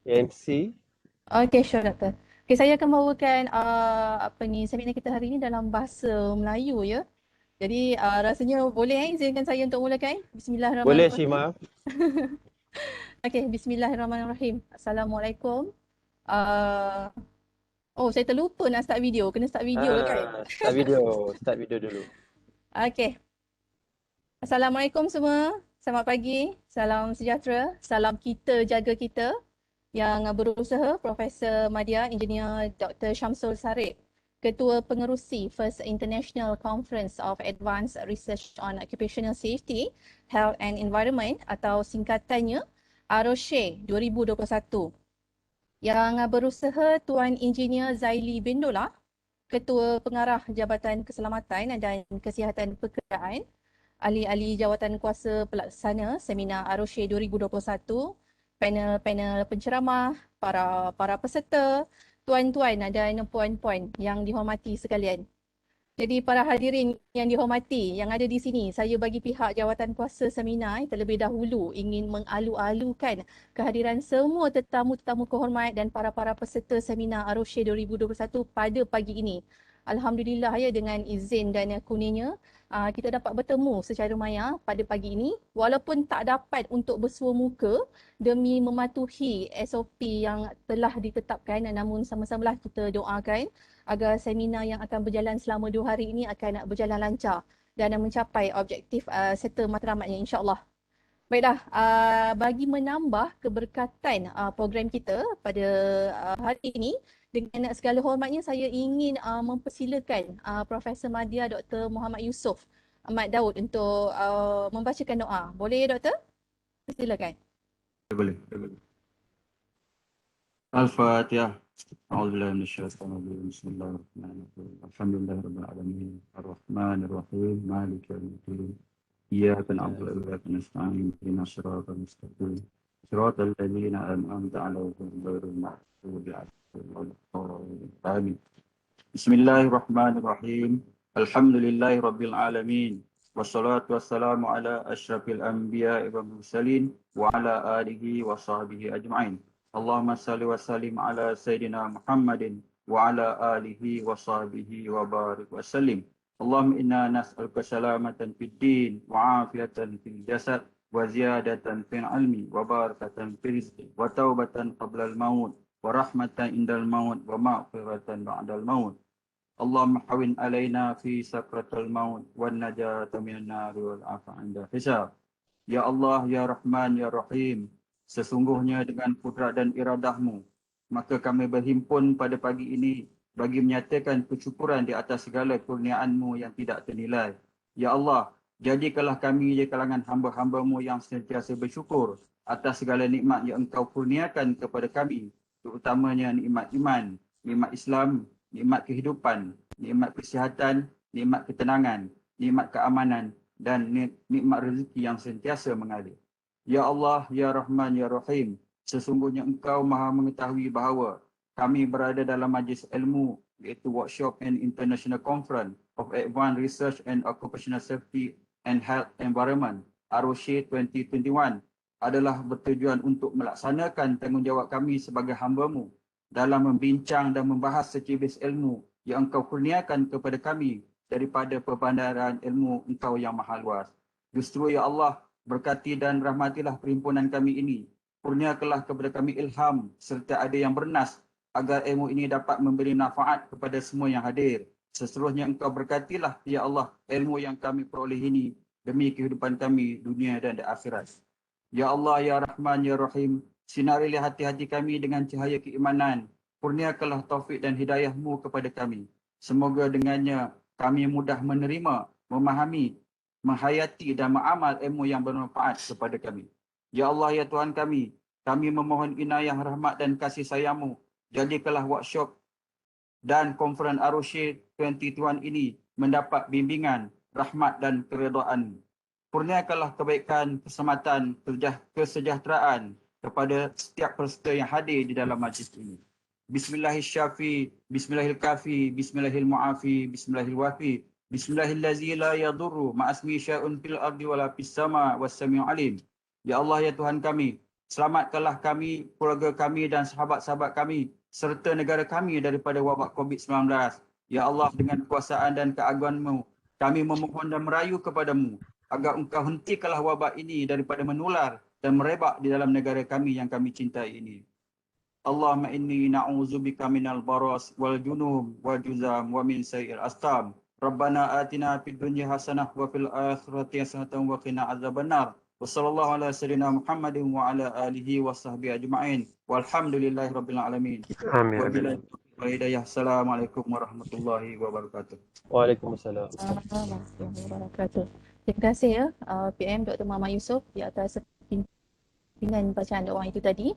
MC. Okey, sure doktor. Okey, saya akan bawakan seminar kita hari ini dalam bahasa Melayu ya. Jadi rasanya boleh izinkan saya untuk mulakan? Boleh Bismillahirrahmanirrahim. Shima. Okey, bismillahirrahmanirrahim. Assalamualaikum. Uh, oh, saya terlupa nak start video. Kena start video lah kan? Start video. Start video dulu. Okey. Assalamualaikum semua. Selamat pagi. Salam sejahtera. Salam kita jaga kita. Yang berusaha Profesor Madya Engineer Dr. Syamsul Sarip, Ketua Pengerusi First International Conference of Advanced Research on Occupational Safety, Health and Environment atau singkatannya AROSHE 2021. Yang berusaha Tuan Engineer Zaili bin Dola, Ketua Pengarah Jabatan Keselamatan dan Kesihatan Pekerjaan, ahli-ahli jawatan kuasa pelaksana seminar AROSHE 2021, panel-panel penceramah, para peserta, tuan-tuan dan puan-puan yang dihormati sekalian. Jadi para hadirin yang dihormati yang ada di sini, saya bagi pihak jawatan kuasa seminar terlebih dahulu ingin mengalu-alukan kehadiran semua tetamu-tetamu kehormat dan para peserta seminar AROSHE 2021 pada pagi ini. Alhamdulillah ya, dengan izin dan kurnianya kita dapat bertemu secara maya pada pagi ini walaupun tak dapat untuk bersua muka demi mematuhi SOP yang telah ditetapkan, namun sama-samalah kita doakan agar seminar yang akan berjalan selama 2 hari ini akan berjalan lancar dan mencapai objektif serta matlamatnya insya-Allah. Baiklah, bagi menambah keberkatan program kita pada hari ini, dengan segala hormatnya saya ingin mempersilakan Profesor Madya Dr. Muhammad Yusof Ahmad Daud untuk membacakan doa. Boleh ya Doktor? Silakan. boleh. Al-Fatihah. A'udzubillahi minasyaitonir rajim. Bismillahirrahmanirrahim. Alhamdulillahirabbil alamin. Arrahmanirrahim. Maliki yaumiddin. Iyyaka na'budu wa iyyaka nasta'in. Ihdinas siratal mustaqim. Siratal ladzina an'amta 'alaihim ghairil maghdubi 'alaihim waladdallin. Bismillahirrahmanirrahim. Alhamdulillahirabbil alamin. Wassalatu wassalamu ala asyrafil anbiya'i wal mursalin wa ala alihi wa sahbihi ajma'in. Allahumma salli wa sallim ala Sayyidina Muhammadin wa ala alihi wa sahbihi wa barik wa sallim. Allahumma inna nas'aluka salamatan fid din wa afiyatan fil jasad wa ziyadatan fil ilmi wa barakatan fil rizqi wa taubatan qabla al-maut wa rahmatan indal maut wa maghfiratan ba'dal maut. Allahumma hawin alaina fi sakratil maut wan najata minan nar wal afa 'inda hisab. Ya Allah, ya Rahman, ya Rahim, sesungguhnya dengan kudrat dan iradahmu, maka kami berhimpun pada pagi ini bagi menyatakan kesyukuran di atas segala kurniaanmu yang tidak ternilai. Ya Allah, jadikanlah kami di kalangan hamba-hambamu yang sentiasa bersyukur atas segala nikmat yang engkau kurniakan kepada kami, terutamanya nikmat iman, nikmat Islam, nikmat kehidupan, nikmat kesihatan, nikmat ketenangan, nikmat keamanan, dan nikmat rezeki yang sentiasa mengalir. Ya Allah, ya Rahman, ya Rahim, sesungguhnya engkau maha mengetahui bahawa kami berada dalam majlis ilmu, iaitu Workshop and International Conference of Advanced Research and Occupational Safety and Health Environment, AROSHE 2021, adalah bertujuan untuk melaksanakan tanggungjawab kami sebagai hamba-Mu dalam membincang dan membahas secebis ilmu yang engkau kurniakan kepada kami daripada perbandaran ilmu engkau yang maha luas. Justru ya Allah, berkati dan rahmatilah perhimpunan kami ini. Kurniakanlah kepada kami ilham serta ada yang bernas agar ilmu ini dapat memberi manfaat kepada semua yang hadir. Seterusnya engkau berkatilah ya Allah ilmu yang kami peroleh ini demi kehidupan kami dunia dan di akhirat. Ya Allah, ya Rahman, ya Rahim, sinarilah hati-hati kami dengan cahaya keimanan. Kurniakanlah taufik dan hidayah-Mu kepada kami. Semoga dengannya kami mudah menerima, memahami, menghayati dan mengamal ilmu yang bermanfaat kepada kami. Ya Allah, ya Tuhan kami memohon inayah, rahmat dan kasih sayang-Mu. Jadikanlah workshop dan konferensi AROSHE 2021 ini mendapat bimbingan, rahmat dan keredaan. Kurniakanlah kebaikan, keselamatan, kesejahteraan kepada setiap peserta yang hadir di dalam majlis ini. Bismillahirrahmanirrahim, Bismillahirrahmanirrahim, Bismillahirrahmanirrahim, Bismillahirrahmanirrahim. Bismillahillazi la yadurru ma'asmi syai'un fil ardi wala fis sama was sami'ul alim. Ya Allah, ya Tuhan kami, Selamatkanlah kami, keluarga kami dan sahabat-sahabat kami serta negara kami daripada wabak COVID-19. Ya Allah, dengan kuasaan dan keagungan-Mu, kami memohon dan merayu kepadamu agar Engkau hentikanlah wabak ini daripada menular dan merebak di dalam negara kami yang kami cintai ini. Allahumma inni na'udzubika minal baras wal junub wal juzam wa min sayyi'il asqam. Rabbana atina fid dunya hasanah wa fil akhirati hasanah wa qina azabannar. Wa sallallahu ala sayyidina Muhammadin wa ala alihi wa sahbihi ajma'in. Walhamdulillahi rabbil alamin. Amin. Wabillahi taufiq wal hidayah. Assalamualaikum warahmatullahi wabarakatuh. Waalaikumsalam. Warahmatullahi wabarakatuh. Terima kasih ya PM Dr. Muhammad Yusof di atas pimpinan bacaan doa itu tadi.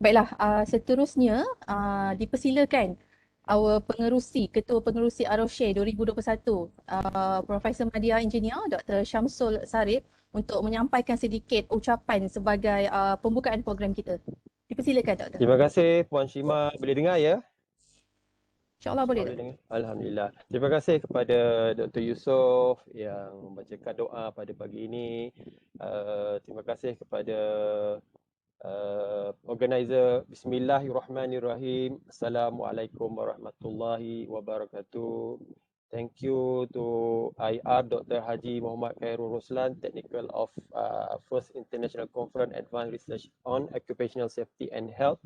Baiklah, seterusnya dipersilakan Ketua Pengerusi AROSHE 2021, Profesor Madya Engineer Dr. Syamsul Sarip untuk menyampaikan sedikit ucapan sebagai pembukaan program kita. Dipersilakan Doktor. Terima kasih Puan Shima. Boleh dengar ya? InsyaAllah boleh. Dengar? Alhamdulillah. Terima kasih kepada Dr. Yusof yang membacakan doa pada pagi ini. Terima kasih kepada organizer. Bismillahirrahmanirrahim. Assalamualaikum warahmatullahi wabarakatuh. Thank you to IR Dr. Haji Muhammad Khairul Ruslan, Technical of First International Conference Advanced Research on Occupational Safety and Health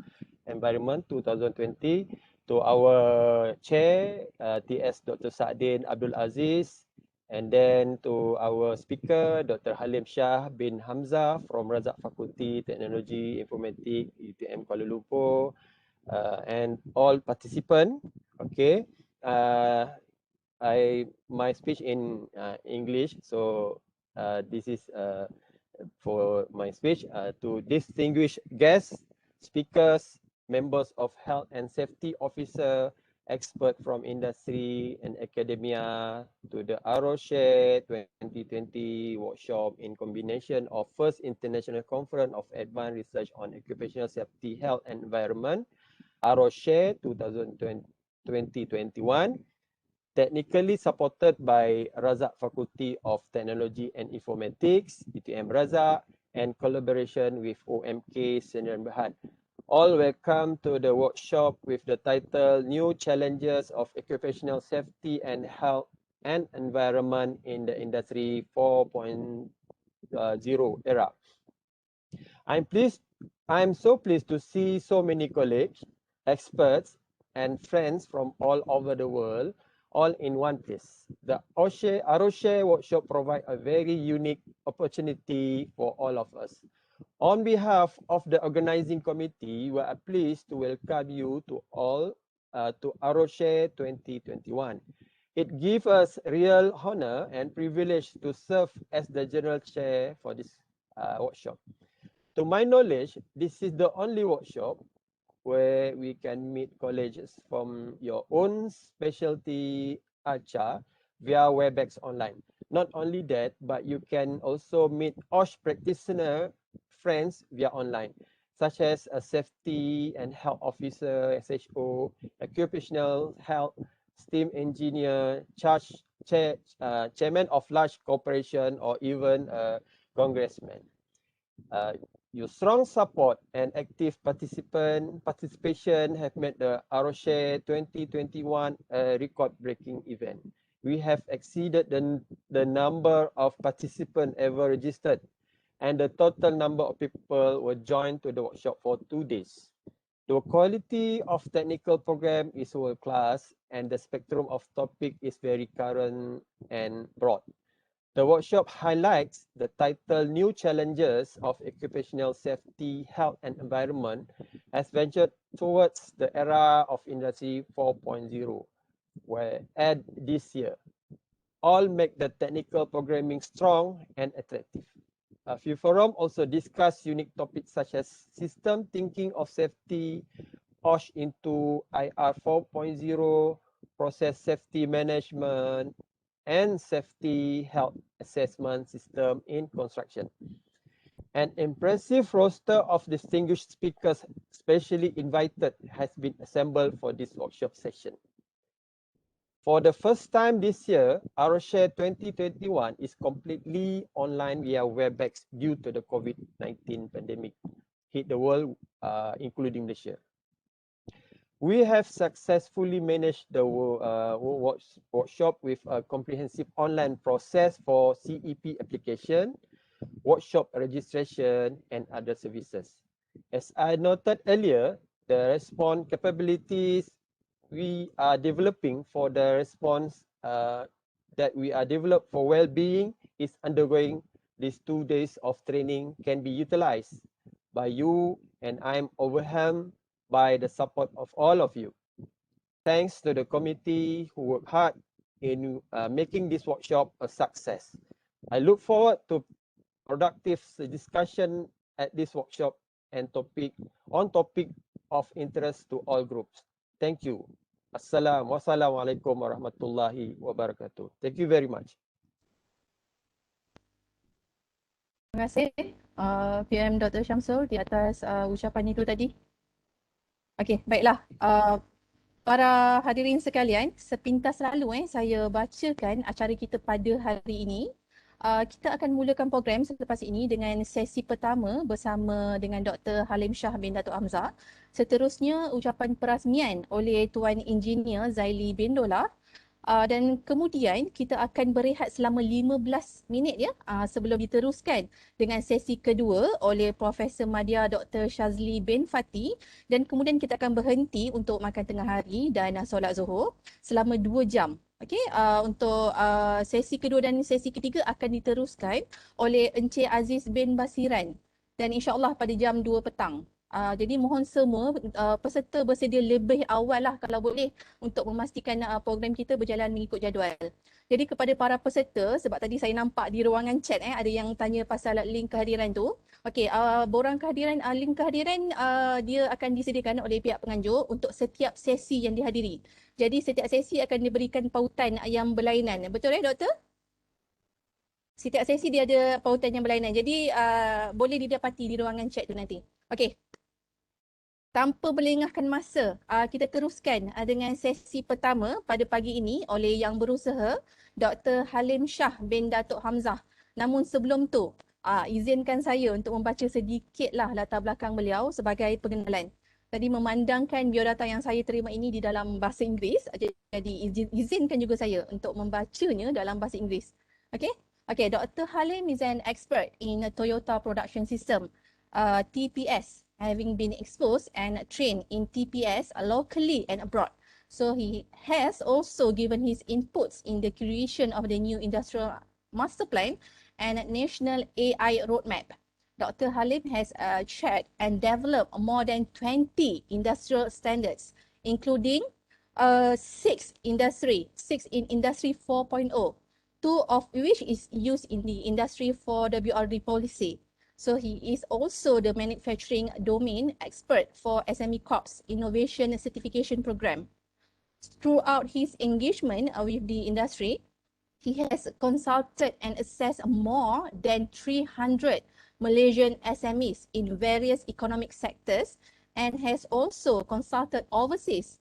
Environment 2020, to our chair, TS Dr. Sa'din Abdul Aziz, and then to our speaker, Dr. Halim Shah bin Hamzah from Razak Fakulty Teknologi Informatik UTM Kuala Lumpur, and all participants. Okay, my speech in English, so this is for my speech to distinguished guests, speakers, members of health and safety officer, expert from industry and academia, to the AROSHE 2020 workshop in combination of First International Conference of Advanced Research on Occupational Safety, Health and Environment, AROSHE 2021, technically supported by Razak Faculty of Technology and Informatics, UTM Razak, and collaboration with OMK Sdn Bhd. All welcome to the workshop with the title New Challenges of Occupational Safety and Health and Environment in the Industry 4.0 era. I'm so pleased to see so many colleagues, experts, and friends from all over the world all in one place. The AROSHE workshop provides a very unique opportunity for all of us. On behalf of the organizing committee, we are pleased to welcome you to all to AROSHE 2021. It gives us real honor and privilege to serve as the general chair for this workshop. To my knowledge, this is the only workshop where we can meet colleagues from your own specialty ACHA via WebEx online. Not only that, but you can also meet OSH practitioner friends via online, such as a safety and health officer, SHO, occupational health, STEAM engineer, chairman of large corporation, or even a congressman. Your strong support and active participation have made the AROSHE 2021 a record-breaking event. We have exceeded the number of participants ever registered, and the total number of people were joined to the workshop for 2 days. The quality of technical program is world class, and the spectrum of topic is very current and broad. The workshop highlights the title New Challenges of Occupational Safety, Health and Environment as ventured towards the era of Industry 4.0, where add this year. All make the technical programming strong and attractive. A few forums also discuss unique topics such as system thinking of safety, OSH into IR 4.0, process safety management, and safety health assessment system in construction. An impressive roster of distinguished speakers, specially invited, has been assembled for this workshop session. For the first time this year, AROSHE 2021 is completely online via WebEx due to the COVID-19 pandemic. hit the world, including Malaysia. We have successfully managed the workshop with a comprehensive online process for CEP application, workshop registration, and other services. As I noted earlier, the response capabilities we are developing for the response that we are developed for well-being is undergoing. These 2 days of training can be utilized by you, and I'm overwhelmed by the support of all of you. Thanks to the committee who worked hard in making this workshop a success. I look forward to productive discussion at this workshop and on topic of interest to all groups. Thank you. Wassalamualaikum warahmatullahi wabarakatuh. Thank you very much. Terima kasih PM Dr. Syamsul di atas ucapan itu tadi. Okey, baiklah. Para hadirin sekalian, sepintas lalu saya bacakan acara kita pada hari ini. Kita akan mulakan program selepas ini dengan sesi pertama bersama dengan Dr. Halim Shah bin Datuk Hamzah. Seterusnya ucapan perasmian oleh Tuan Engineer Zaili bin Dola. Dan kemudian kita akan berehat selama 15 minit ya sebelum diteruskan dengan sesi kedua oleh Profesor Madya Dr. Shazli bin Fati, dan kemudian kita akan berhenti untuk makan tengah hari dan solat Zuhur selama 2 jam. Okey, untuk sesi kedua dan sesi ketiga akan diteruskan oleh Encik Aziz bin Basiran dan insya-Allah pada jam 2 petang. Jadi mohon semua peserta bersedia lebih awal lah kalau boleh untuk memastikan program kita berjalan mengikut jadual. Jadi kepada para peserta, sebab tadi saya nampak di ruangan chat ada yang tanya pasal link kehadiran tu. Okey, borang kehadiran, link kehadiran dia akan disediakan oleh pihak penganjur untuk setiap sesi yang dihadiri. Jadi setiap sesi akan diberikan pautan yang berlainan. Betul doktor? Setiap sesi dia ada pautan yang berlainan. Jadi boleh didapati di ruangan chat tu nanti. Okey. Tanpa melengahkan masa, kita teruskan dengan sesi pertama pada pagi ini oleh yang berusaha Dr. Halim Shah bin Datuk Hamzah. Namun sebelum tu, izinkan saya untuk membaca sedikitlah latar belakang beliau sebagai pengenalan. Tadi memandangkan biodata yang saya terima ini di dalam bahasa Inggeris, jadi izinkan juga saya untuk membacanya dalam bahasa Inggeris. Okay? Okay, Dr. Halim is an expert in Toyota Production System, TPS, having been exposed and trained in TPS locally and abroad. So he has also given his inputs in the creation of the new industrial master plan and national AI roadmap. Dr. Halim has chaired and developed more than 20 industrial standards, including 6 in Industry 4.0, 2 of which is used in the Industry 4 WRD policy. So he is also the manufacturing domain expert for SME Corps Innovation Certification Program. Throughout his engagement with the industry, he has consulted and assessed more than 300 Malaysian SMEs in various economic sectors and has also consulted overseas.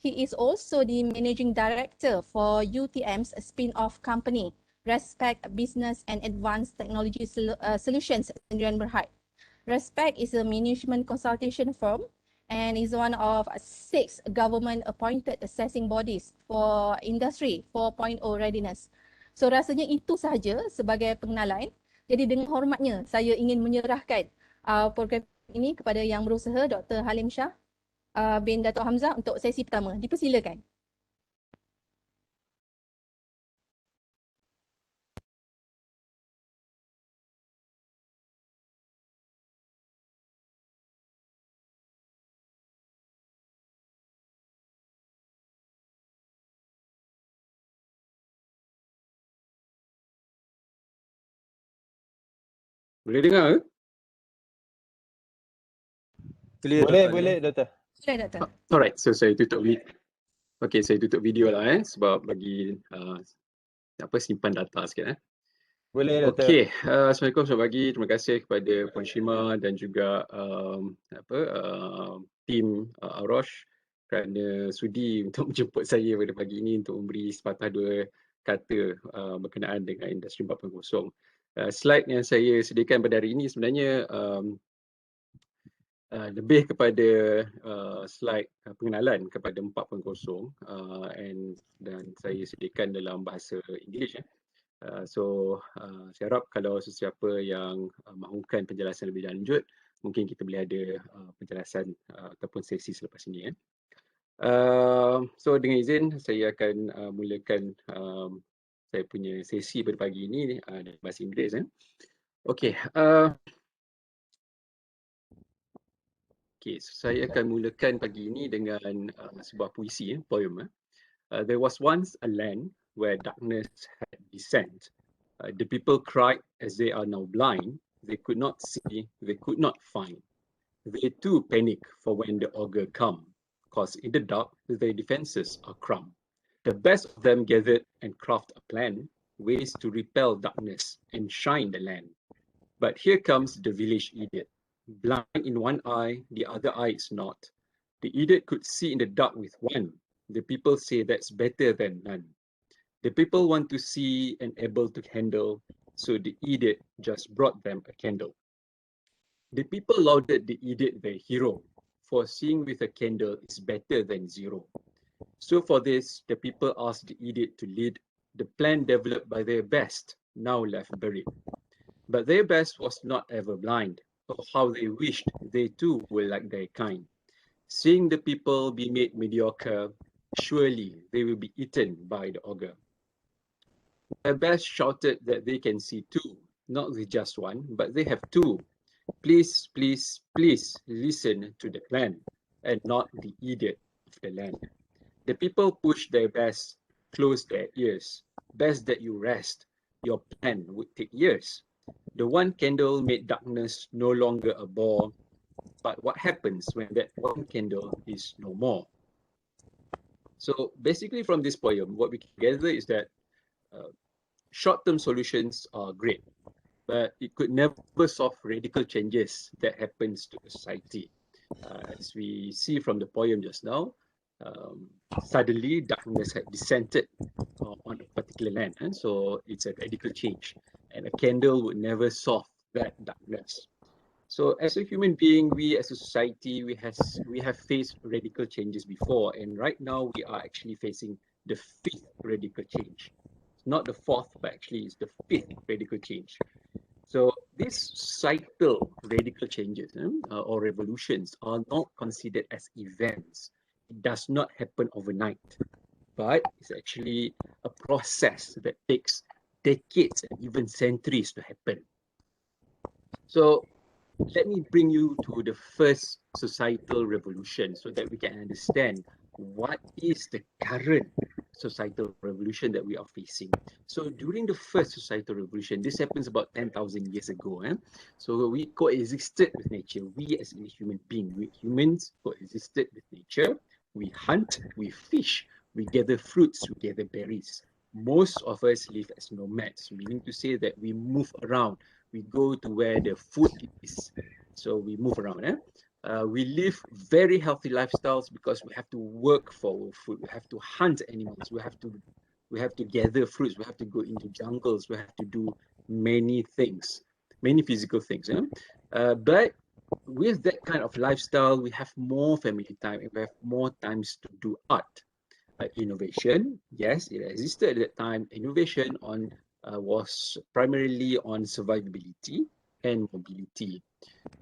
He is also the managing director for UTM's spin-off company, Respect Business and Advanced Technology Solutions Sdn Bhd. Respect is a management consultation firm and is one of 6 government-appointed assessing bodies for Industry 4.0 readiness. So rasanya itu sahaja sebagai pengenalan. Jadi dengan hormatnya saya ingin menyerahkan program ini kepada yang berusaha Dr. Halim Shah bin Datuk Hamzah untuk sesi pertama. Dipersilakan. Boleh dengar ke? Clear, boleh doktor. Boleh doktor. Alright, so saya tutup saya tutup video lah sebab bagi simpan data sikit Boleh doktor. Okey, Assalamualaikum selamat pagi. Terima kasih kepada Puan Shima dan juga tim AROSHE kerana sudi untuk menjemput saya pada pagi ini untuk memberi sepatah dua kata berkenaan dengan Industri 4.0. Slide yang saya sediakan pada hari ini sebenarnya lebih kepada slide pengenalan kepada 4.0 dan saya sediakan dalam bahasa Inggeris. So saya harap kalau sesiapa yang mahukan penjelasan lebih lanjut, mungkin kita boleh ada penjelasan ataupun sesi selepas ini. So dengan izin saya akan mulakan saya punya sesi pada pagi ini dalam bahasa Inggeris. Okay, so saya akan mulakan pagi ini dengan sebuah puisi, poem. There was once a land where darkness had descent. The people cried as they are now blind. They could not see, they could not find. They too panic for when the ogre come, cause in the dark their defenses are crumb. The best of them gathered and craft a plan, ways to repel darkness and shine the land. But here comes the village idiot, blind in one eye, the other eye is not. The idiot could see in the dark with one. The people say that's better than none. The people want to see and able to handle, so the idiot just brought them a candle. The people lauded the idiot their hero, for seeing with a candle is better than zero. So for this, the people asked the idiot to lead the plan developed by their best, now left buried. But their best was not ever blind. Oh, how they wished they too were like their kind. Seeing the people be made mediocre, surely they will be eaten by the ogre. Their best shouted that they can see too, not with just one, but they have two. Please, please, please listen to the plan, and not the idiot of the land. The people pushed their best, closed their ears. Best that you rest, your plan would take years. The one candle made darkness no longer a bore, but what happens when that one candle is no more? So basically from this poem, what we can gather is that short-term solutions are great, but it could never solve radical changes that happens to a society. As we see from the poem just now, suddenly darkness had descended on a particular land, and so it's a radical change, and a candle would never solve that darkness. So as a human being, we as a society, we have faced radical changes before, and right now we are actually facing the fifth radical change. Not the fourth, but actually it's the fifth radical change. So these societal radical changes or revolutions are not considered as events. It does not happen overnight, but it's actually a process that takes decades and even centuries to happen. So let me bring you to the first societal revolution so that we can understand what is the current societal revolution that we are facing. So during the first societal revolution, this happens about 10,000 years ago. So we coexisted with nature. We as a human being, we humans coexisted with nature. We hunt, we fish, we gather fruits, we gather berries. Most of us live as nomads, meaning to say that we move around. We go to where the food is. So we move around. We live very healthy lifestyles because we have to work for food. We have to hunt animals. We have to gather fruits. We have to go into jungles. We have to do many things, many physical things. But with that kind of lifestyle, we have more family time and we have more times to do art. Innovation, yes, it existed at that time. Innovation was primarily on survivability and mobility.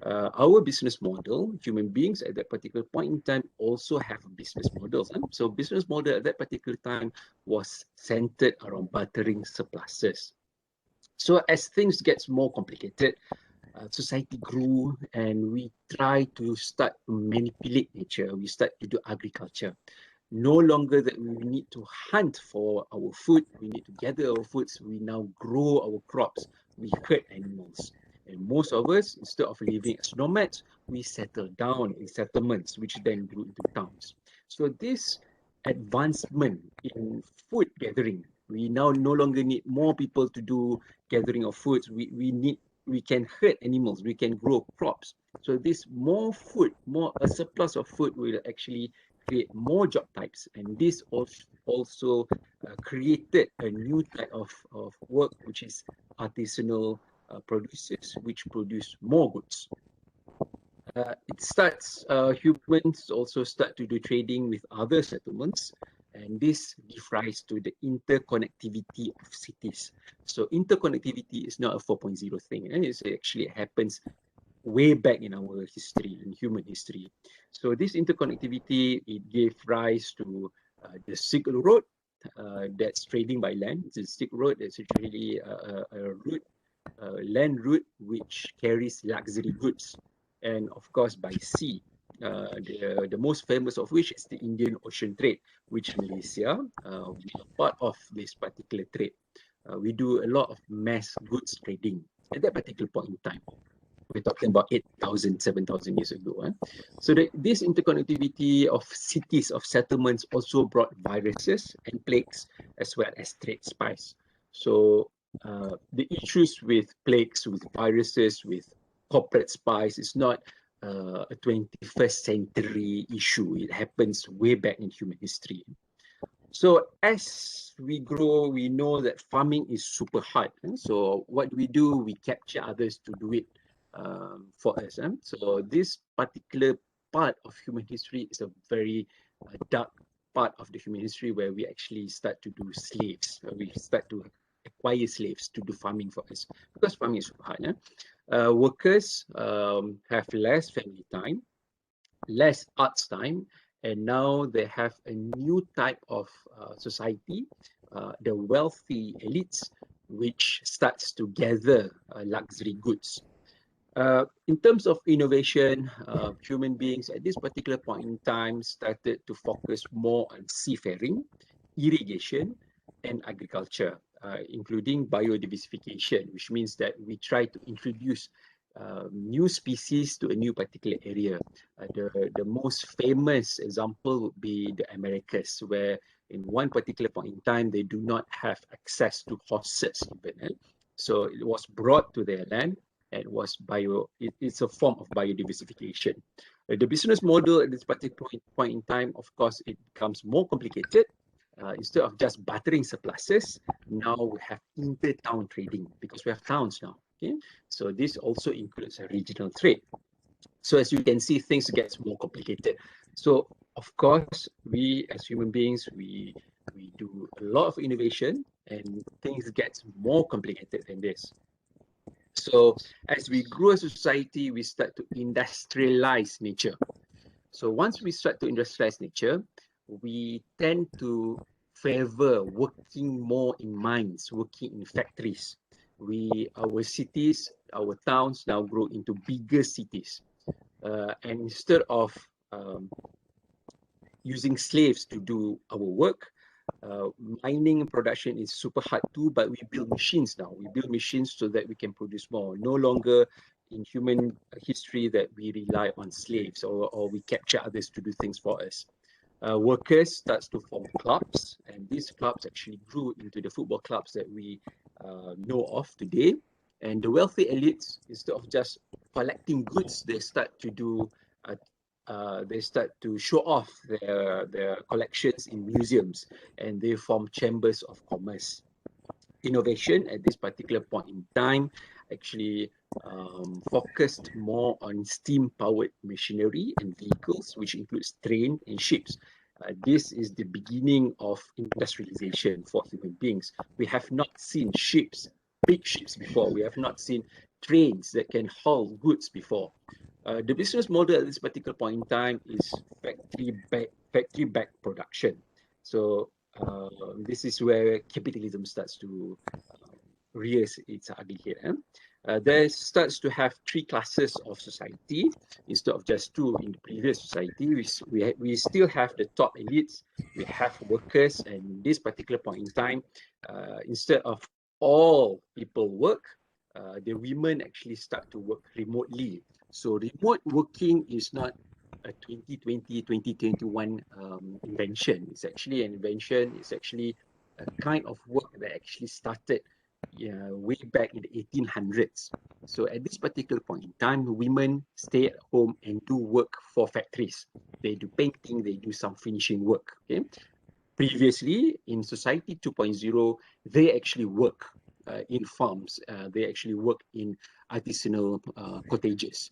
Our business model, human beings at that particular point in time also have business models. So business model at that particular time was centered around bartering surpluses. So as things gets more complicated, society grew and we try to start to manipulate nature. We start to do agriculture. No longer that we need to hunt for our food, we need to gather our foods, we now grow our crops, we herd animals. And most of us, instead of living as nomads, we settle down in settlements, which then grew into towns. So this advancement in food gathering, we now no longer need more people to do gathering of foods. We can herd animals, we can grow crops. So this more food, a surplus of food will actually create more job types, and this also created a new type of work, which is artisanal producers, which produce more goods. Humans also start to do trading with other settlements, and this gives rise to the interconnectivity of cities. So interconnectivity is not a 4.0 thing. It actually happens way back in our history, in human history. So this interconnectivity, it gave rise to the Silk Road, that's trading by land. The Silk Road is actually a land route which carries luxury goods, and of course by sea. The most famous of which is the Indian Ocean trade, which Malaysia, we are part of this particular trade. We do a lot of mass goods trading at that particular point in time. We're talking about 8,000, 7,000 years ago. So this interconnectivity of cities, of settlements, also brought viruses and plagues, as well as trade spies. So the issues with plagues, with viruses, with corporate spies is not a 21st century issue. It happens way back in human history. So as we grow, we know that farming is super hard. So what do? We capture others to do it for us. So this particular part of human history is a very dark part of the human history, where we actually start to do slaves. We start to acquire slaves to do farming for us, because farming is super hard. Workers have less family time, less arts time, and now they have a new type of society, the wealthy elites, which starts to gather luxury goods. In terms of innovation, human beings at this particular point in time started to focus more on seafaring, irrigation, and agriculture, including biodiversification, which means that we try to introduce new species to a new particular area. The most famous example would be the Americas, where in one particular point in time, they do not have access to horses even. So it was brought to their land. It's a form of biodiversification. The business model at this particular point in time, of course, it becomes more complicated. Instead of just bartering surpluses, now we have inter-town trading, because we have towns now. Okay, so this also includes a regional trade. So as you can see, things get more complicated. So of course, we as human beings, we do a lot of innovation, and things get more complicated than this. So as we grow as a society, we start to industrialize nature. So once we start to industrialize nature, we tend to favor working more in mines, working in factories. Our cities, our towns now grow into bigger cities. And instead of using slaves to do our work, mining and production is super hard too, but we build machines now. We build machines so that we can produce more. No longer in human history that we rely on slaves, or we capture others to do things for us. Workers starts to form clubs, and these clubs actually grew into the football clubs that we know of today. And the wealthy elites, instead of just collecting goods, they start to do they start to show off their collections in museums, and they form chambers of commerce. Innovation at this particular point in time actually focused more on steam-powered machinery and vehicles, which includes train and ships. This is the beginning of industrialization for human beings. We have not seen ships, big ships before. We have not seen trains that can haul goods before. The business model at this particular point in time is factory-backed production. So this is where capitalism starts to rear its ugly head. There starts to have three classes of society instead of just two in the previous society. We still have the top elites, we have workers, and this particular point in time, instead of all people work, the women actually start to work remotely. So remote working is not a 2020, 2021 invention. It's actually an invention. It's actually a kind of work that actually started way back in the 1800s. So at this particular point in time, women stay at home and do work for factories. They do painting, they do some finishing work. Okay. Previously, in Society 2.0, they actually work in farms. They actually work in artisanal cottages.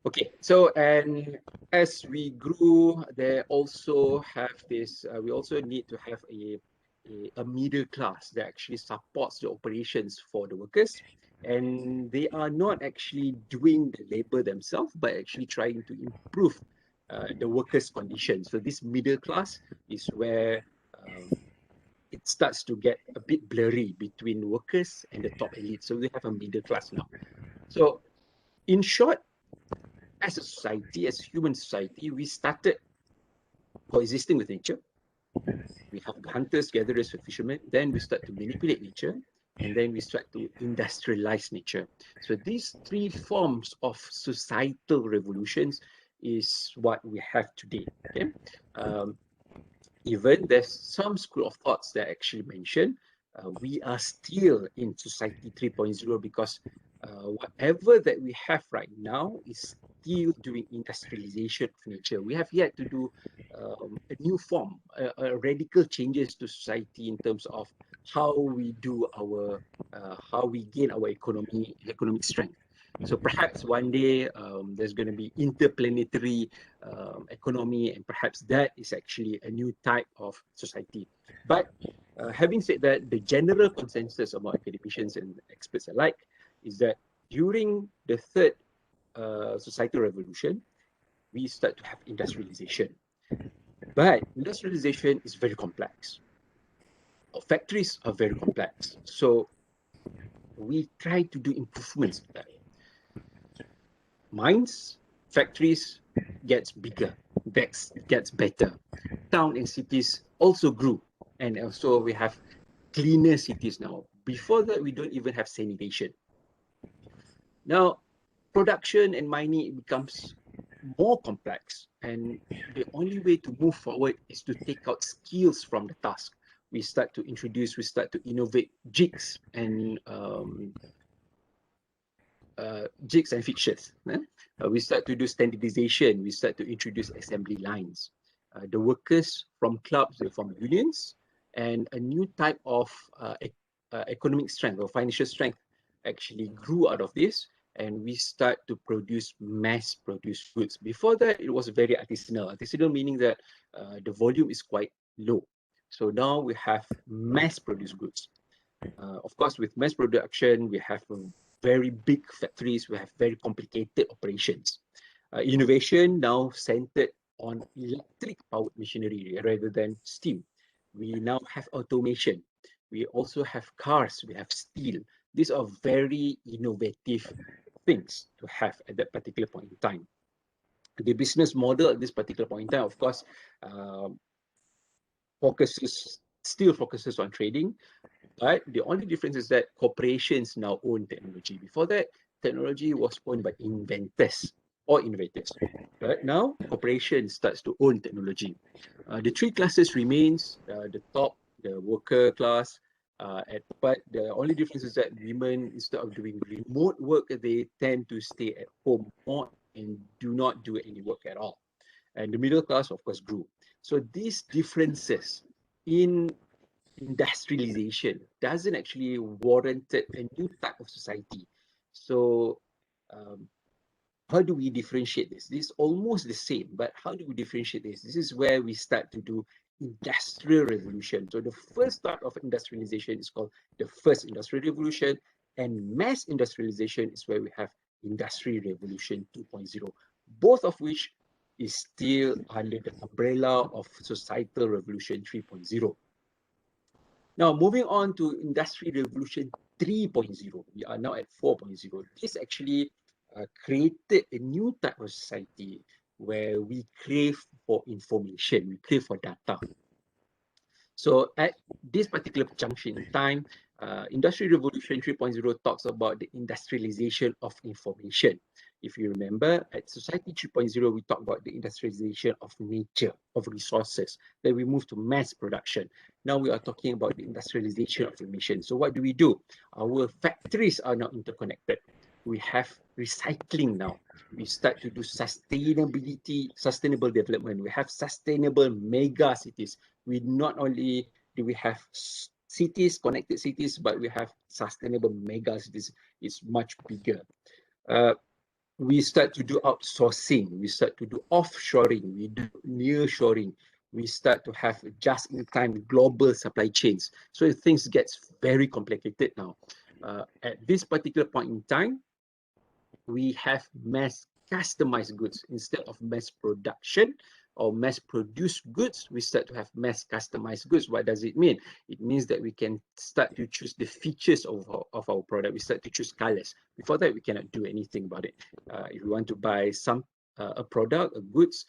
Okay, so and as we grew, there also have this. We also need to have a middle class that actually supports the operations for the workers, and they are not actually doing the labor themselves, but actually trying to improve the workers' conditions. So this middle class is where it starts to get a bit blurry between workers and the top elite. So we have a middle class now. So in short, as a society, as a human society, we started coexisting with nature. We have hunters, gatherers, and fishermen. Then we start to manipulate nature, and then we start to industrialize nature. So these three forms of societal revolutions is what we have today. Okay, even there's some school of thoughts that actually mention we are still in society 3.0 because whatever that we have right now is still doing industrialization of nature. We have yet to do a new form, a radical changes to society in terms of how we do our, how we gain our economic strength. So perhaps one day there's going to be interplanetary economy, and perhaps that is actually a new type of society. But having said that, the general consensus among academicians and experts alike is that during the third societal revolution, we start to have industrialization. But industrialization is very complex. Factories are very complex. So we try to do improvements to that. Mines, factories gets bigger, gets better. Town and cities also grew, and also we have cleaner cities now. Before that, we don't even have sanitation. Now, production and mining becomes more complex, and the only way to move forward is to take out skills from the task. We start to innovate jigs and fixtures. We start to do standardization. We start to introduce assembly lines. The workers from clubs, they form unions, and a new type of economic strength or financial strength actually grew out of this, and we start to produce mass-produced goods. Before that, it was very artisanal. Artisanal meaning that the volume is quite low. So now we have mass-produced goods. Of course, with mass production, we have very big factories, we have very complicated operations. Innovation now centered on electric powered machinery rather than steam. We now have automation. We also have cars, we have steel. These are very innovative things to have at that particular point in time. The business model at this particular point in time, of course, still focuses on trading, but the only difference is that corporations now own technology. Before that, technology was owned by inventors or innovators. But now, corporation starts to own technology. The three classes remains, the top, the worker class, but the only difference is that women, instead of doing remote work, they tend to stay at home more and do not do any work at all. And the middle class, of course, grew. So these differences in industrialization doesn't actually warrant a new type of society. So how do we differentiate this? This is almost the same, but how do we differentiate this? This is where we start to do industrial revolution. So the first start of industrialization is called the first industrial revolution, and mass industrialization is where we have Industrial Revolution 2.0, both of which is still under the umbrella of Societal Revolution 3.0. Now, moving on to Industrial Revolution 3.0, we are now at 4.0. This actually created a new type of society where we crave for information, we crave for data. So at this particular junction in time, Industrial Revolution 3.0 talks about the industrialization of information. If you remember, at Society 3.0, we talk about the industrialization of nature, of resources. Then we move to mass production. Now we are talking about the industrialization of information. So what do? Our factories are now interconnected. We have recycling now. We start to do sustainable development. We have sustainable mega cities. We not only do we have cities, connected cities, but we have sustainable mega cities. It's much bigger. we start to do outsourcing, we start to do offshoring, we do nearshoring, we start to have just-in-time global supply chains. So things gets very complicated now. At this particular point in time, we have mass customized goods instead of mass production or mass produced goods. We start to have mass customized goods. What does it mean? It means that we can start to choose the features of our product. We start to choose colors. Before that, we cannot do anything about it. If we want to buy a product, a goods,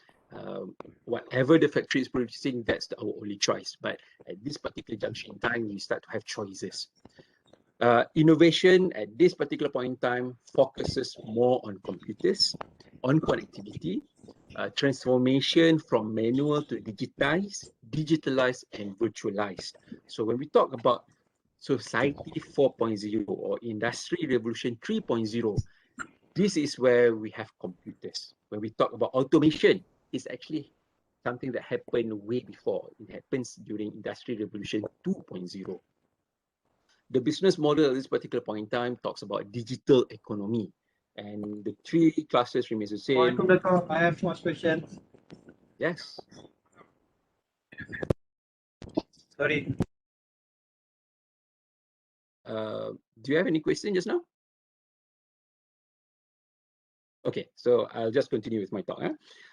whatever the factory is producing, that's our only choice. But at this particular junction in time, we start to have choices. Innovation at this particular point in time focuses more on computers, on connectivity, transformation from manual to digitalized and virtualized. So when we talk about society 4.0 or industry revolution 3.0, this is where we have computers. When we talk about automation, it's actually something that happened way before. It happens during industry revolution 2.0. The business model at this particular point in time talks about digital economy, and the three classes remains the same. I have one question. Yes. Sorry. Do you have any question just now? Okay, so I'll just continue with my talk.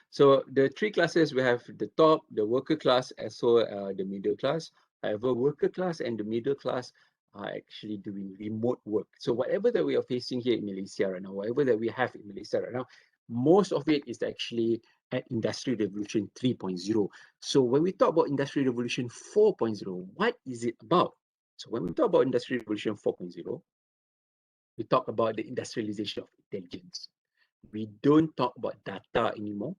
So the three classes, we have the top, the worker class, as well the middle class. However, worker class and the middle class are actually doing remote work. So whatever that we are facing here in Malaysia right now, whatever that we have in Malaysia right now, most of it is actually at Industry Revolution 3.0. So when we talk about Industry Revolution 4.0, what is it about? So when we talk about Industry Revolution 4.0, we talk about the industrialization of intelligence. We don't talk about data anymore,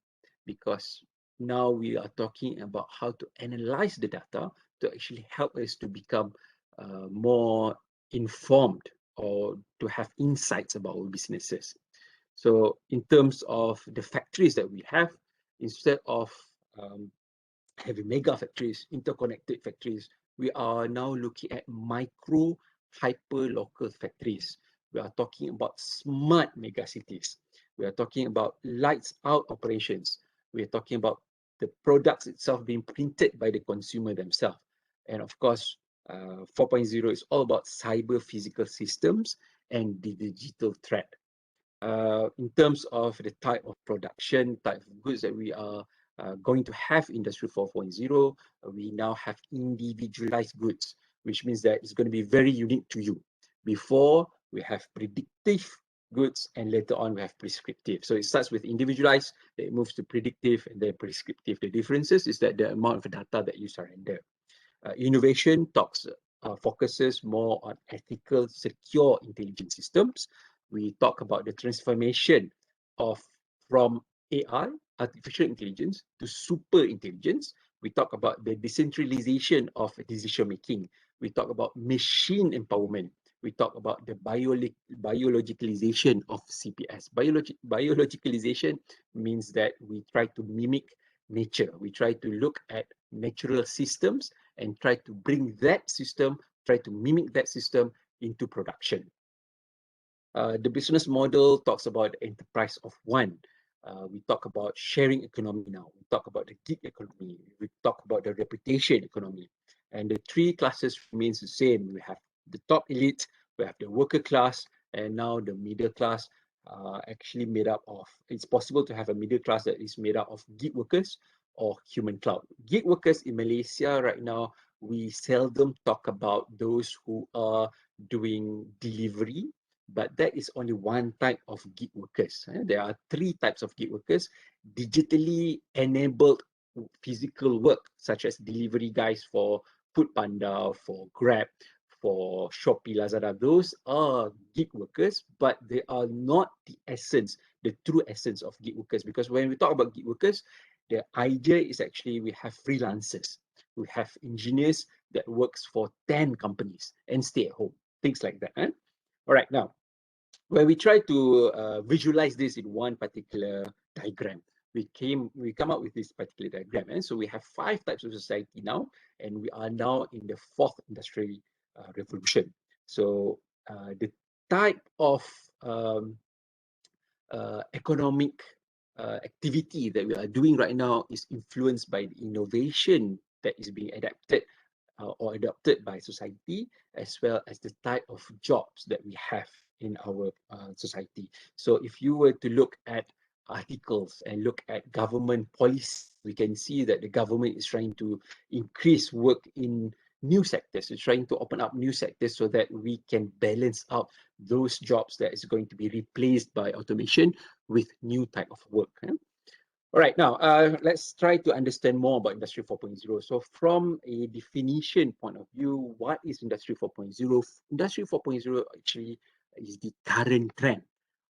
because now we are talking about how to analyze the data to actually help us to become more informed or to have insights about our businesses. So in terms of the factories that we have, instead of having mega factories, interconnected factories, we are now looking at micro, hyper local factories. We are talking about smart mega cities. We are talking about lights out operations. We are talking about the products itself being printed by the consumer themselves. And of course, 4.0 is all about cyber physical systems and the digital threat. In terms of the type of production, type of goods that we are going to have Industry 4.0, we now have individualized goods, which means that it's going to be very unique to you. Before, we have predictive goods, and later on we have prescriptive. So it starts with individualized, then it moves to predictive, and then prescriptive. The differences is that the amount of data that you surrender. Innovation focuses more on ethical, secure intelligence systems. We talk about the transformation from AI, artificial intelligence, to super intelligence. We talk about the decentralization of decision making. We talk about machine empowerment. We talk about the biologicalization of CPS. Biologicalization means that we try to mimic nature. We try to look at natural systems and try to bring that system, try to mimic that system into production. The business model talks about the enterprise of one. We talk about sharing economy now. We talk about the gig economy. We talk about the reputation economy. And the three classes remains the same. We have the top elite, we have the worker class, and now the middle class actually made up of, it's possible to have a middle class that is made up of gig workers or human cloud. Gig workers in Malaysia right now, we seldom talk about those who are doing delivery, but that is only one type of gig workers. There are three types of gig workers: digitally enabled physical work, such as delivery guys for Foodpanda, for Grab, for Shopee, Lazada. Those are gig workers, but they are not the essence, the true essence of gig workers. Because when we talk about gig workers, the idea is actually we have freelancers, we have engineers that works for 10 companies and stay at home, things like that. All right, now, when we try to visualize this in one particular diagram, we come up with this particular diagram. And so we have 5 types of society now, and we are now in the 4th industrial revolution. So the type of economic activity that we are doing right now is influenced by the innovation that is being adapted or adopted by society, as well as the type of jobs that we have in our society. So if you were to look at articles and look at government policy, we can see that the government is trying to increase work in new sectors. It's trying to open up new sectors so that we can balance out those jobs that is going to be replaced by automation with new type of work. All right, now let's try to understand more about Industry 4.0. So from a definition point of view, what is Industry 4.0? Industry 4.0 actually is the current trend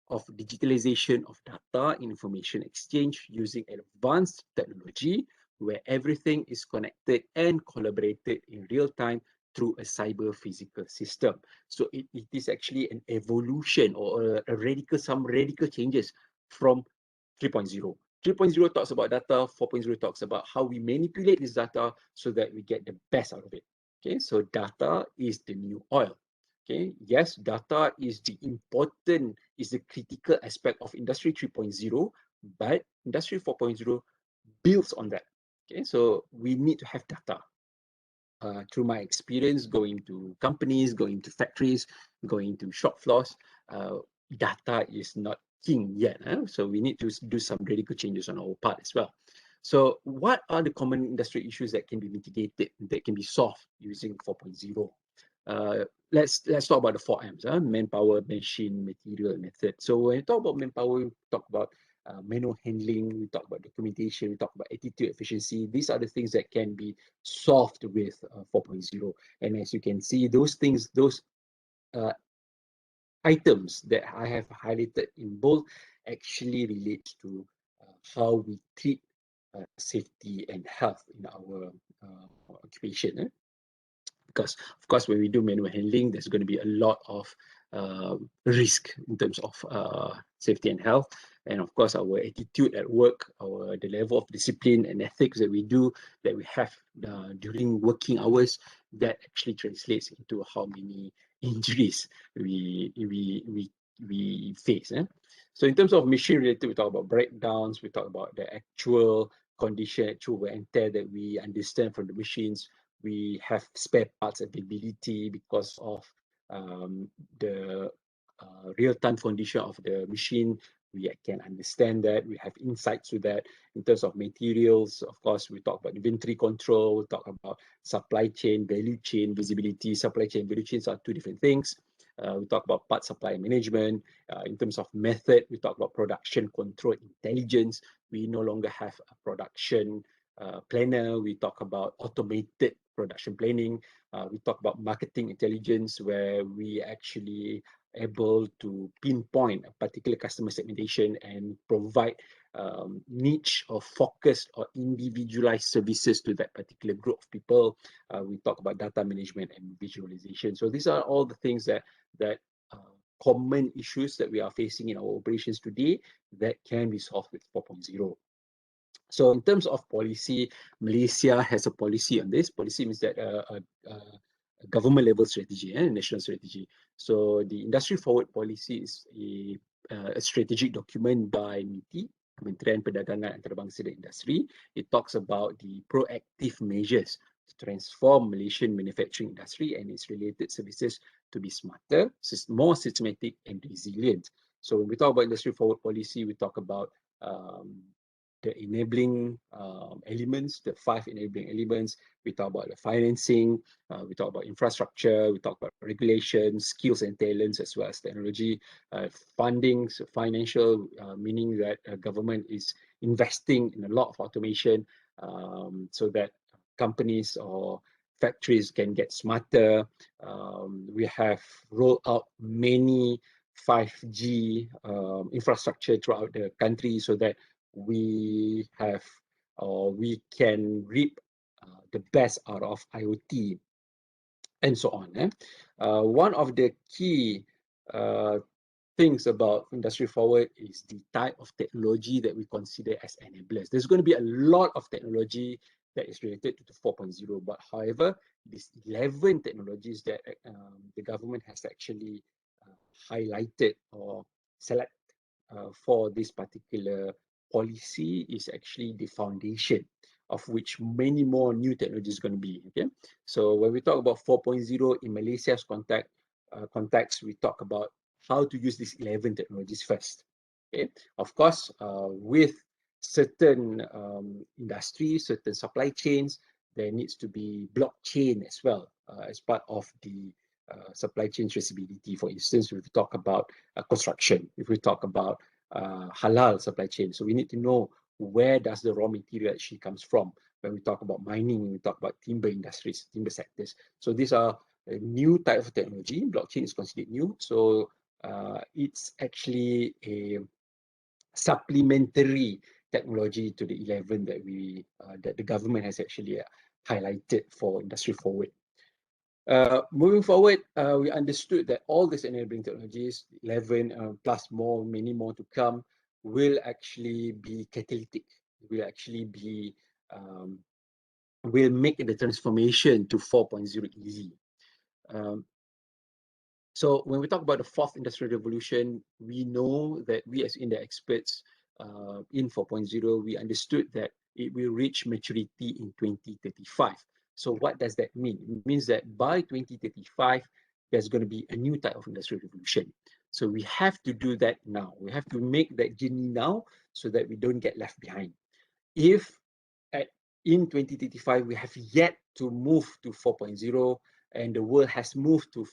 of digitalization of data and information exchange using advanced technology where everything is connected and collaborated in real time through a cyber physical system. So it is actually an evolution or some radical changes from 3.0. 3.0 talks about data, 4.0 talks about how we manipulate this data so that we get the best out of it. Okay, so data is the new oil. Okay, yes, data is the critical aspect of Industry 3.0, but Industry 4.0 builds on that. Okay, so we need to have data. Through my experience going to companies, going to factories, going to shop floors, data is not king yet. So we need to do some radical changes on our part as well. So what are the common industry issues that can be mitigated, that can be solved using 4.0? Let's talk about the 4 M's, manpower, machine, material, method. So when we talk about manpower, we talk about manual handling, we talk about documentation, we talk about attitude, efficiency. These are the things that can be solved with 4.0. And as you can see, those things, those items that I have highlighted in bold actually relates to how we treat safety and health in our occupation. Because of course, when we do manual handling, there's going to be a lot of risk in terms of safety and health. And of course, our attitude at work, the level of discipline and ethics that we have during working hours, that actually translates into how many injuries we face. So in terms of machine related, we talk about breakdowns, we talk about the actual condition, actual wear and tear that we understand from the machines. We have spare parts availability because of the real-time condition of the machine. We can understand that. We have insights to that. In terms of materials, of course, we talk about inventory control. We talk about supply chain, value chain, visibility. Supply chain, value chains are two different things. We talk about part supply management. In terms of method, we talk about production control intelligence. We no longer have a production planner. We talk about automated production planning. We talk about marketing intelligence, where we actually able to pinpoint a particular customer segmentation and provide niche or focused or individualized services to that particular group of people. We talk about data management and visualization. So these are all the things that common issues that we are facing in our operations today that can be solved with 4.0. So in terms of policy, Malaysia has a policy on this. Policy means that a government level strategy and national strategy. So the industry forward policy is a strategic document by MITI, Kementerian Perdagangan Antarabangsa dan Industri. It talks about the proactive measures to transform Malaysian manufacturing industry and its related services to be smarter, more systematic and resilient. So when we talk about industry forward policy, we talk about the enabling elements, the 5 enabling elements. We talk about the financing, we talk about infrastructure, we talk about regulation, skills and talents, as well as technology, funding, so financial, meaning that government is investing in a lot of automation so that companies or factories can get smarter. We have rolled out many 5G infrastructure throughout the country so that we can reap the best out of IoT and so on. One of the key things about industry forward is the type of technology that we consider as enablers. There's going to be a lot of technology that is related to the 4.0, but however, these 11 technologies that the government has actually highlighted or for this particular policy is actually the foundation of which many more new technologies going to be. Okay, so when we talk about 4.0 in Malaysia's context, we talk about how to use these 11 technologies first. Okay, of course, with certain industries, certain supply chains, there needs to be blockchain as well as part of the supply chain traceability. For instance, if we talk about construction, if we talk about halal supply chain, so we need to know where does the raw material actually comes from. When we talk about mining, when we talk about timber industries, timber sectors. So these are a new type of technology. Blockchain is considered new. So it's actually a supplementary technology to the 11 that that the government has actually highlighted for industry forward. Moving forward, we understood that all these enabling technologies, 11 plus more, many more to come, will actually be catalytic, will actually be, will make the transformation to 4.0 easy. So when we talk about the fourth industrial revolution, we know that we as India experts in 4.0, we understood that it will reach maturity in 2035. So what does that mean? It means that by 2035, there's going to be a new type of industrial revolution. So we have to do that now. We have to make that journey now so that we don't get left behind. If in 2035, we have yet to move to 4.0, and the world has moved to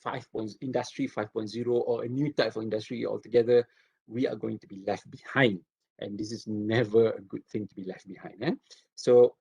Industry 5.0 or a new type of industry altogether, we are going to be left behind. And this is never a good thing to be left behind. So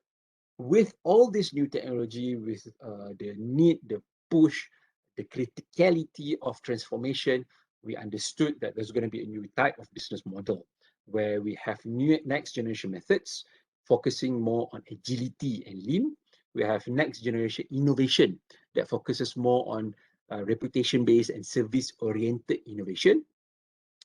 with all this new technology, with the need, the push, the criticality of transformation, we understood that there's going to be a new type of business model where we have new next generation methods, focusing more on agility and lean. We have next generation innovation that focuses more on reputation-based and service-oriented innovation.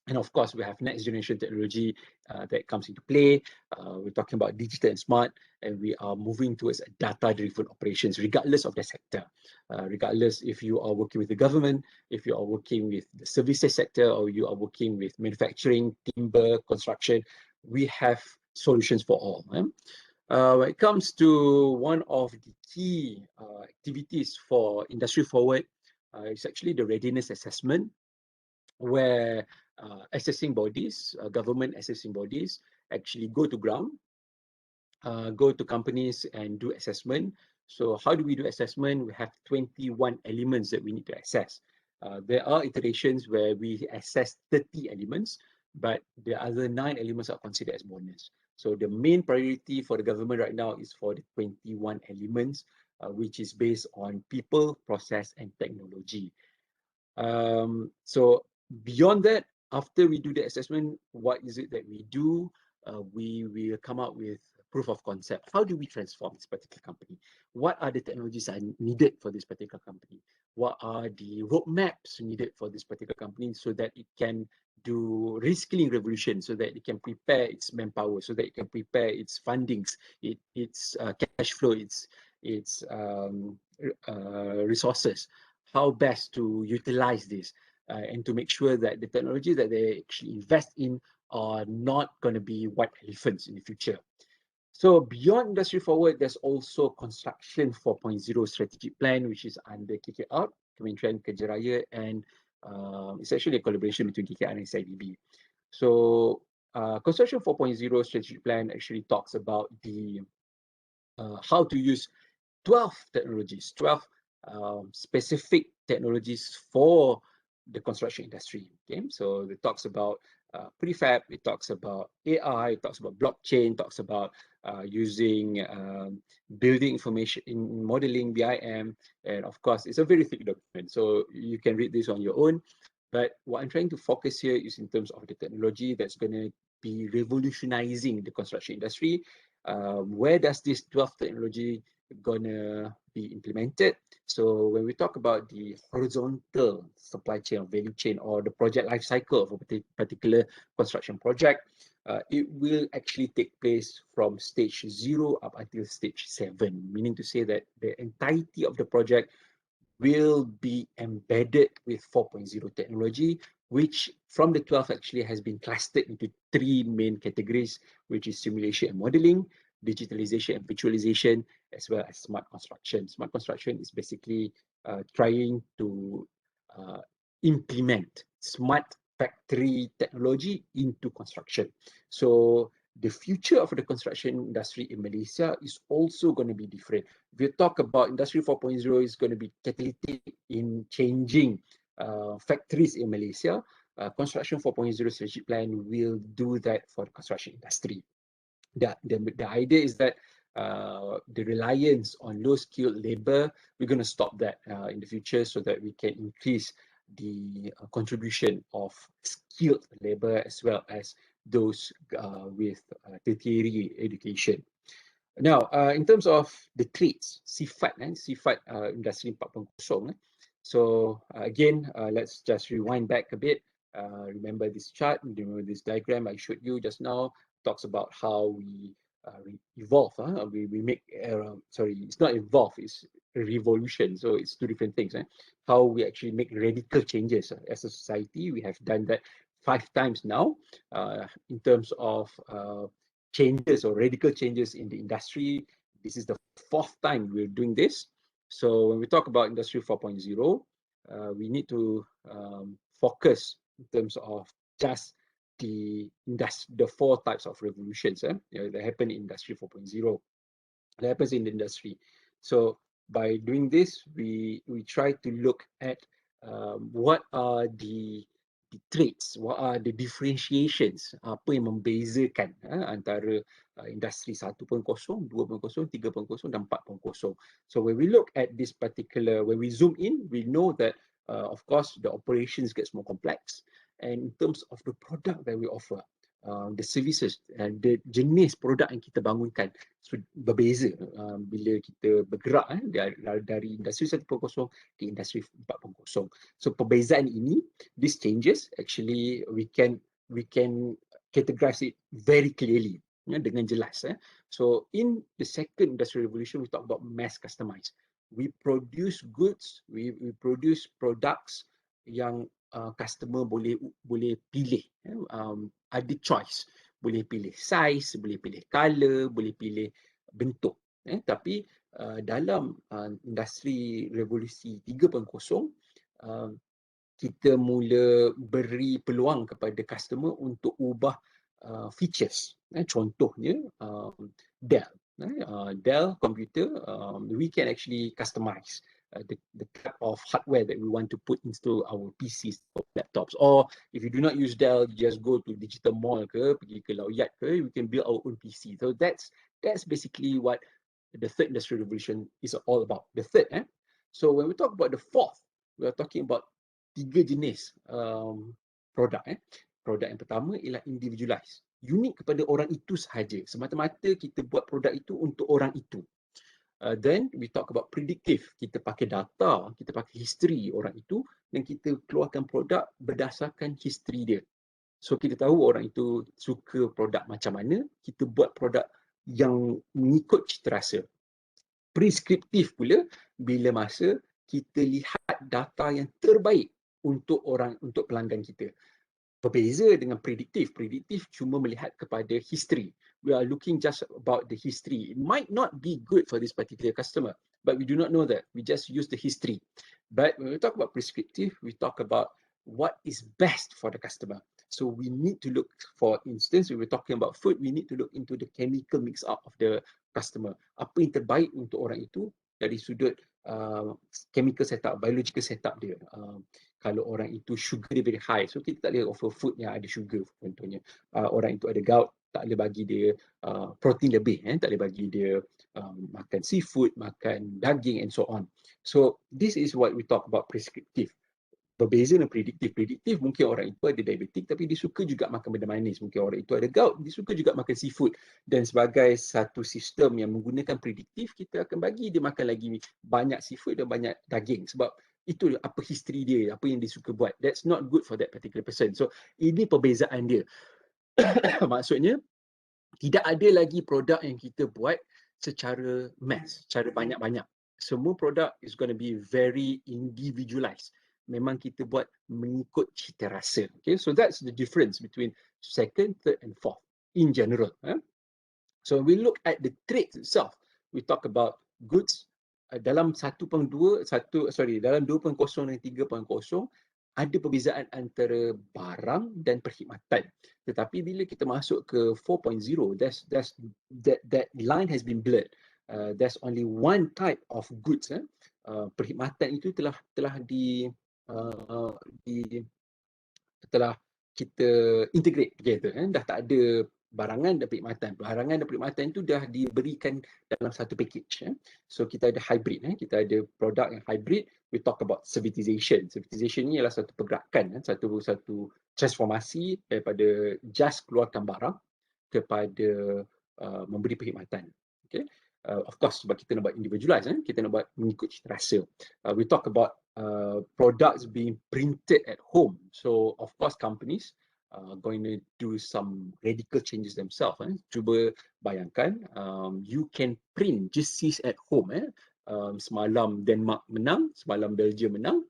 And of course, we have next generation technology that comes into play. We're talking about digital and smart, and we are moving towards data-driven operations, regardless of the sector. Regardless if you are working with the government, if you are working with the services sector, or you are working with manufacturing, timber, construction, we have solutions for all. When it comes to one of the key activities for Industry Forward, it's actually the Readiness Assessment, where assessing bodies, government assessing bodies, actually go to ground, go to companies and do assessment. So how do we do assessment? We have 21 elements that we need to assess. There are iterations where we assess 30 elements, but the other 9 elements are considered as bonus. So the main priority for the government right now is for the 21 elements, which is based on people, process, and technology. So beyond that, after we do the assessment, what is it that we do? We will come up with proof of concept. How do we transform this particular company? What are the technologies that are needed for this particular company? What are the roadmaps needed for this particular company so that it can do reskilling revolution, so that it can prepare its manpower, so that it can prepare its fundings, its cash flow, its resources? How best to utilize this and to make sure that the technology that they actually invest in are not going to be white elephants in the future. So beyond Industry Forward, there's also Construction 4.0 strategic plan, which is under KKR, Kementerian Kerja Raya, and it's actually a collaboration between KKR and SIDB. So Construction 4.0 strategic plan actually talks about the how to use 12 technologies, 12 specific technologies for the construction industry. Okay, so it talks about prefab, it talks about AI, it talks about blockchain, talks about using building information in modeling, BIM, and of course, it's a very thick document, so you can read this on your own. But what I'm trying to focus here is in terms of the technology that's going to be revolutionizing the construction industry. Where does this 12 technology gonna be implemented? So when we talk about the horizontal supply chain or value chain, or the project life cycle of a particular construction project, it will actually take place from stage 0 up until stage 7, meaning to say that the entirety of the project will be embedded with 4.0 technology, which from the 12 actually has been clustered into 3 main categories, which is simulation and modeling, digitalization and visualization, as well as smart construction. Smart construction is basically trying to implement smart factory technology into construction. So the future of the construction industry in Malaysia is also going to be different. If you talk about Industry 4.0 is going to be catalytic in changing factories in Malaysia, Construction 4.0 strategic plan will do that for the construction industry. The idea is that the reliance on low-skilled labor, we're going to stop that in the future so that we can increase the contribution of skilled labor as well as those with tertiary education. Now, in terms of the traits, sifat industri 4.0. So again, let's just rewind back a bit. Remember this chart, remember this diagram I showed you just now, talks about how we evolve. We make, sorry, it's not evolve, it's revolution. So it's two different things. How we actually make radical changes as a society. We have done that 5 times now in terms of changes or radical changes in the industry. This is the 4th time we're doing this. So when we talk about Industry 4.0, we need to focus in terms of just the 4 types of revolutions that happen in Industry 4.0, that happens in the industry. So by doing this, we try to look at what are the traits, what are the differentiations, apa yang membezakan antara industri 1.0, 2.0, 3.0 dan 4.0. So when we look at this particular, when we zoom in, we know that of course the operations gets more complex, and in terms of the product that we offer, the services, the jenis produk yang kita bangunkan berbeza bila kita bergerak dari industri 1.0 ke industri 4.0. So perbezaan ini, these changes actually we can categorize it very clearly dengan jelas. So in the second industrial revolution, we talk about mass customized. We produce goods, we produce products yang customer boleh pilih, ada choice, boleh pilih size, boleh pilih color, boleh pilih bentuk. Tapi dalam industri revolusi 3.0, kita mula beri peluang kepada customer untuk ubah features. Contohnya Dell. Dell computer, we can actually customize the type of hardware that we want to put into our PCs or laptops. Or if you do not use Dell, you just go to digital mall ke, pergi ke Lawyat ke, we can build our own PC. So that's basically what the third industrial revolution is all about. The third. So when we talk about the fourth, we are talking about 3 jenis produk. Produk yang pertama ialah individualized. Unik kepada orang itu sahaja. Semata-mata kita buat produk itu untuk orang itu. Then we talk about predictive. Kita pakai data, kita pakai history orang itu dan kita keluarkan produk berdasarkan history dia. So kita tahu orang itu suka produk macam mana, kita buat produk yang mengikut cita rasa. Preskriptif pula bila masa kita lihat data yang terbaik untuk pelanggan kita. Berbeza dengan prediktif. Prediktif cuma melihat kepada history. We are looking just about the history. It might not be good for this particular customer, but we do not know that. We just use the history. But when we talk about prescriptive, we talk about what is best for the customer. So we need to look, for instance, when we're talking about food, we need to look into the chemical mix-up of the customer. Apa yang terbaik untuk orang itu dari sudut chemical setup, biological setup dia. Kalau orang itu sugar dia very high, so kita tak boleh offer food yang ada sugar contohnya. Orang itu ada gout, tak boleh bagi dia protein lebih, tak boleh bagi dia makan seafood, makan daging and so on. So this is what we talk about prescriptive. Berbeza dengan prediktif. Prediktif mungkin orang itu ada diabetik tapi dia suka juga makan benda manis. Mungkin orang itu ada gout, dia suka juga makan seafood. Dan sebagai satu sistem yang menggunakan prediktif, kita akan bagi dia makan lagi banyak seafood dan banyak daging. Sebab itu apa history dia, apa yang dia suka buat. That's not good for that particular person. So ini perbezaan dia. Maksudnya tidak ada lagi produk yang kita buat secara mass, secara banyak-banyak. Semua produk is going to be very individualized. memang kita buat mengikut cita rasa. Okay, so that's the difference between second, third and fourth in general. So we look at the traits itself. We talk about goods dalam 1.2, dalam 2.0 dan 3.0 ada perbezaan antara barang dan perkhidmatan. Tetapi bila kita masuk ke 4.0, that line has been blurred. There's only one type of goods. Perkhidmatan itu telah kita integrate together. Dah tak ada barangan dan perkhidmatan. Barangan dan perkhidmatan itu dah diberikan dalam satu package. So kita ada hybrid. Kita ada produk yang hybrid. We talk about servitization. Servitization ni adalah satu pergerakan, satu transformasi daripada just keluarkan barang kepada memberi perkhidmatan. Okay. Of course, sebab kita nak buat individualize, kita nak buat mengikut cita rasa. We talk about products being printed at home. So of course companies are going to do some radical changes themselves. Cuba bayangkan, you can print jerseys at home. Semalam Denmark menang, semalam Belgium menang.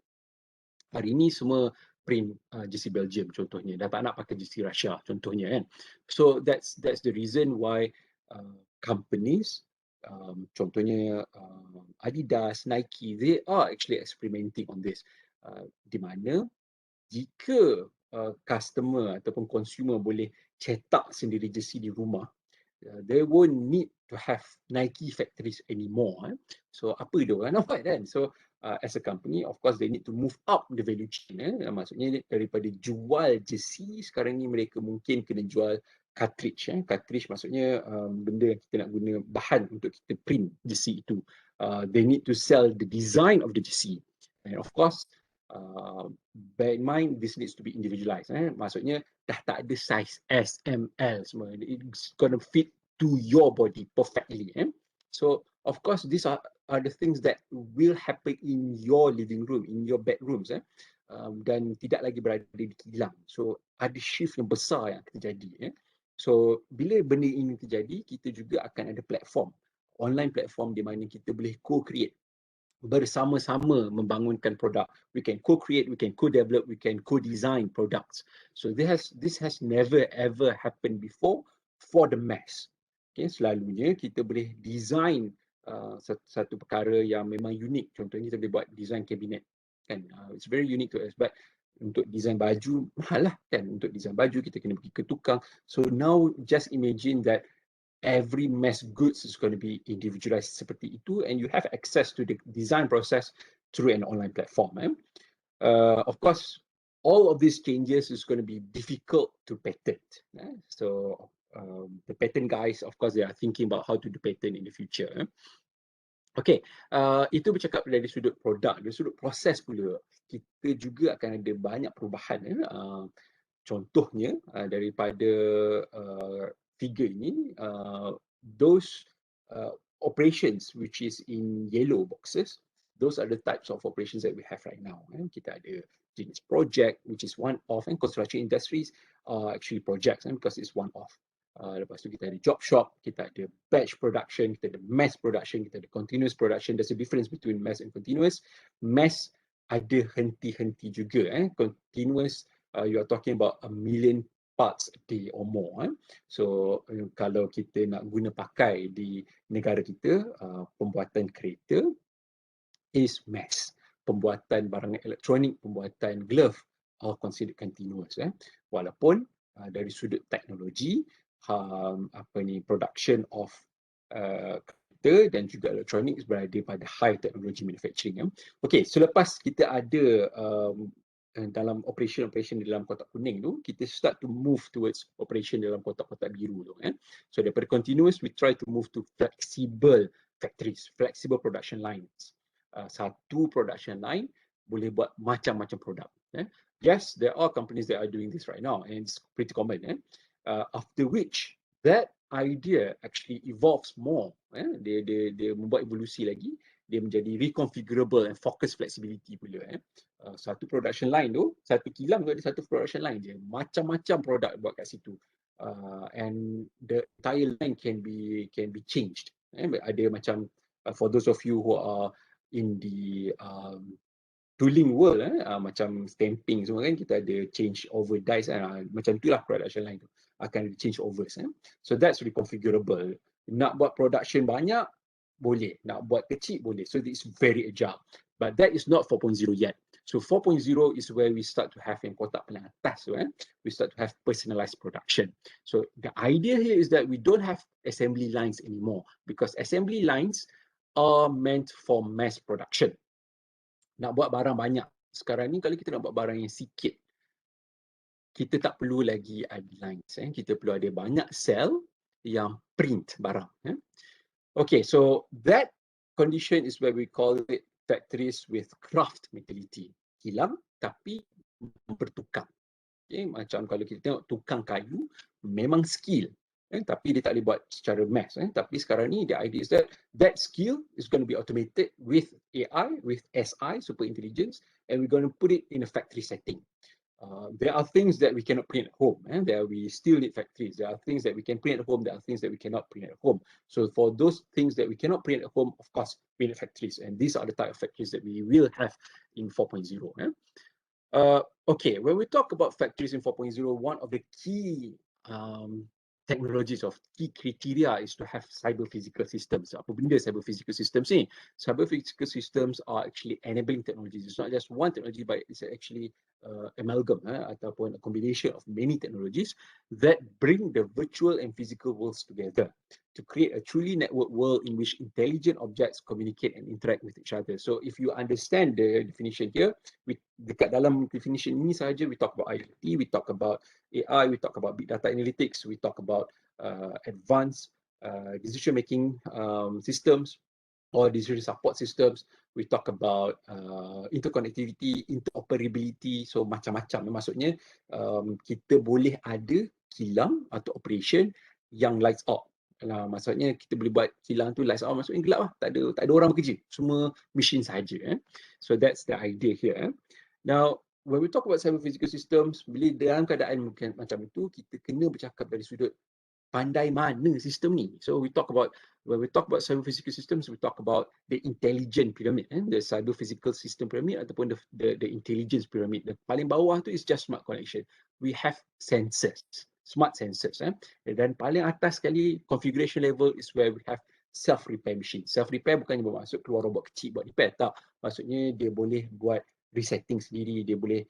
Hari ini semua print jersey Belgium contohnya. Dah tak nak pakai jersey Russia contohnya kan. So that's the reason why companies contohnya Adidas, Nike, they are actually experimenting on this. Di mana jika customer ataupun consumer boleh cetak sendiri jersey di rumah, they won't need to have Nike factories anymore. So apa dia orang nak buat kan? So as a company, of course they need to move up the value chain. Maksudnya daripada jual jersey, sekarang ni mereka mungkin kena jual cartridge. Cartridge maksudnya benda yang kita nak guna bahan untuk kita print jersey itu. They need to sell the design of the jersey. And of course, bear in mind this needs to be individualized. Maksudnya dah tak ada size S, M, L semua. It's gonna fit to your body perfectly. So of course these are the things that will happen in your living room, in your bedrooms. Dan tidak lagi berada di kilang. So ada shift yang besar yang terjadi. So bila benda ini terjadi, kita juga akan ada platform, online platform di mana kita boleh co-create, bersama-sama membangunkan produk. We can co-create, we can co-develop, we can co-design products. So this has never ever happened before for the mass. Okay, selalunya kita boleh design satu perkara yang memang unik. Contohnya kita boleh buat design kabinet. Kan? It's very unique to us. But untuk design baju, mahal lah kan. Untuk design baju kita kena pergi ke tukang. So now just imagine that every mass goods is going to be individualized seperti itu, and you have access to the design process through an online platform. Of course, all of these changes is going to be difficult to patent. So the patent guys, of course, they are thinking about how to do patent in the future. Okay, itu bercakap dari sudut produk. Dari sudut proses pula, kita juga akan ada banyak perubahan. Contohnya daripada figure ini, those operations which is in yellow boxes, those are the types of operations that we have right now. Kita ada jenis project which is one-off, and construction industries are actually projects because it's one-off. Lepas tu kita ada job shop, kita ada batch production, kita ada mass production, kita ada continuous production. There's a difference between mass and continuous. Mass ada henti-henti juga. Continuous, you are talking about 1 million parts a day or more. So kalau kita nak guna pakai di negara kita, pembuatan kereta is mass. Pembuatan barang elektronik, pembuatan glove are considered continuous. Walaupun dari sudut teknologi, production of kereta dan juga elektronik berada pada high technology manufacturing. Okay, so lepas kita ada dalam operation di dalam kotak kuning tu, kita start to move towards operation dalam kotak-kotak biru tu. So daripada continuous, we try to move to flexible factories, flexible production lines. Satu production line boleh buat macam-macam produk. Yes, there are companies that are doing this right now, and it's pretty common. After which that idea actually evolves more. Dia membuat evolusi lagi, dia menjadi reconfigurable and focus flexibility pula. Satu production line tu, satu kilang tu ada satu production line je, macam-macam produk buat kat situ. And the entire line can be changed. Ada macam for those of you who are in the tooling world, macam stamping semua kan, kita ada change over dies, macam itulah production line tu akan ada change overs. So that's reconfigurable. Nak buat production banyak boleh, nak buat kecil boleh. So it's very agile. But that is not 4.0 yet. So 4.0 is where we start to have yang kotak paling atas tu, we start to have personalized production. So the idea here is that we don't have assembly lines anymore, because assembly lines are meant for mass production. Nak buat barang banyak. Sekarang ni kalau kita nak buat barang yang sikit, kita tak perlu lagi ada lines. Kita perlu ada banyak sel yang print barang. Okay, so that condition is where we call it factories with craft mentality. Kilang tapi bertukang. Okay, macam kalau kita tengok tukang kayu, memang skill. Tapi dia tak boleh buat secara mass. Tapi sekarang ni the idea is that that skill is going to be automated with AI, with SI, super intelligence, and we're going to put it in a factory setting. There are things that we cannot print at home, and there we still need factories. There are things that we can print at home, there are things that we cannot print at home. So for those things that we cannot print at home, of course, we need factories, and these are the type of factories that we will have in 4.0. Okay, when we talk about factories in 4.0, one of the key technologies of key criteria is to have cyber physical systems. Apa benda cyber physical systems ni? Cyber physical systems are actually enabling technologies. It's not just one technology, but it's actually amalgam ataupun a combination of many technologies that bring the virtual and physical worlds together to create a truly networked world in which intelligent objects communicate and interact with each other. So if you understand the definition here, dekat dalam definition ini sahaja, we talk about IoT, we talk about AI, we talk about big data analytics, we talk about advanced decision-making systems or decision support systems, we talk about interconnectivity, interoperability, so macam-macam. Maksudnya kita boleh ada kilang atau operation yang lights out. Maksudnya kita boleh buat kilang tu lights out, maksudnya gelap lah, tak ada orang bekerja, semua machine sahaja. So that's the idea here. Now, when we talk about cyber physical systems, bila dalam keadaan macam itu, kita kena bercakap dari sudut pandai mana sistem ni. So when we talk about cyber physical systems, we talk about the intelligent pyramid, the cyber physical system pyramid ataupun the intelligence pyramid. The paling bawah tu is just smart connection. We have sensors, smart sensors. Dan paling atas sekali configuration level is where we have self-repair machine. Self-repair bukannya bermaksud keluar robot kecil buat repair, tak. Maksudnya dia boleh buat resetting sendiri, dia boleh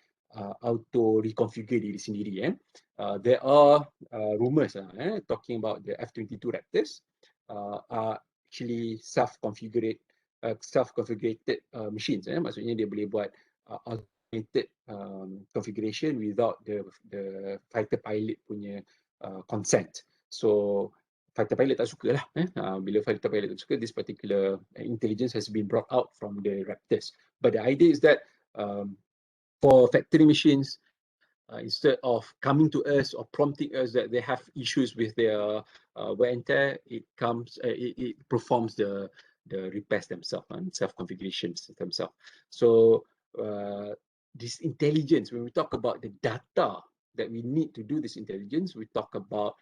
auto reconfigure diri sendiri. There are rumors talking about the F-22 Raptors are actually self-configured machines. Maksudnya dia boleh buat automated configuration without the fighter pilot punya consent. So fighter pilot tak suka lah. Bila fighter pilot tak suka, this particular intelligence has been brought out from the Raptors. But the idea is that for factory machines, instead of coming to us or prompting us that they have issues with their wear and tear, it performs the repairs themselves, self-configurations themselves. So this intelligence, when we talk about the data that we need to do this intelligence, we talk about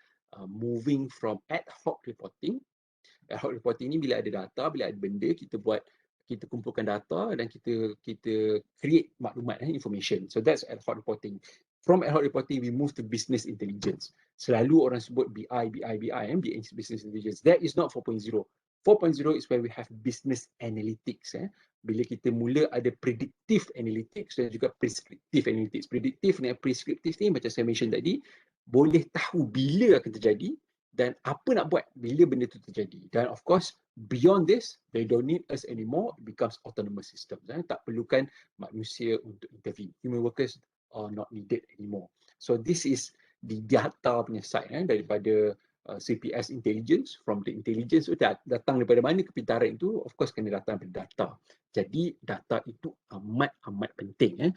moving from ad hoc reporting. Ad hoc reporting ni bila ada data, bila ada benda, kita kumpulkan data dan kita create maklumat, information. So that's ad hoc reporting. From ad hoc reporting, we move to business intelligence. Selalu orang sebut BI, business intelligence. That is not 4.0. 4.0 is where we have business analytics. Bila kita mula ada predictive analytics dan juga prescriptive analytics. Predictive dan prescriptive ni macam saya mention tadi, boleh tahu bila akan terjadi dan apa nak buat bila benda itu terjadi. Dan of course, beyond this, they don't need us anymore. It becomes autonomous systems. Tak perlukan manusia untuk intervene. Human workers are not needed anymore. So this is the data punya side daripada CPS intelligence. From the intelligence, datang daripada mana kepintaran itu? Of course, kena datang daripada data. Jadi data itu amat penting.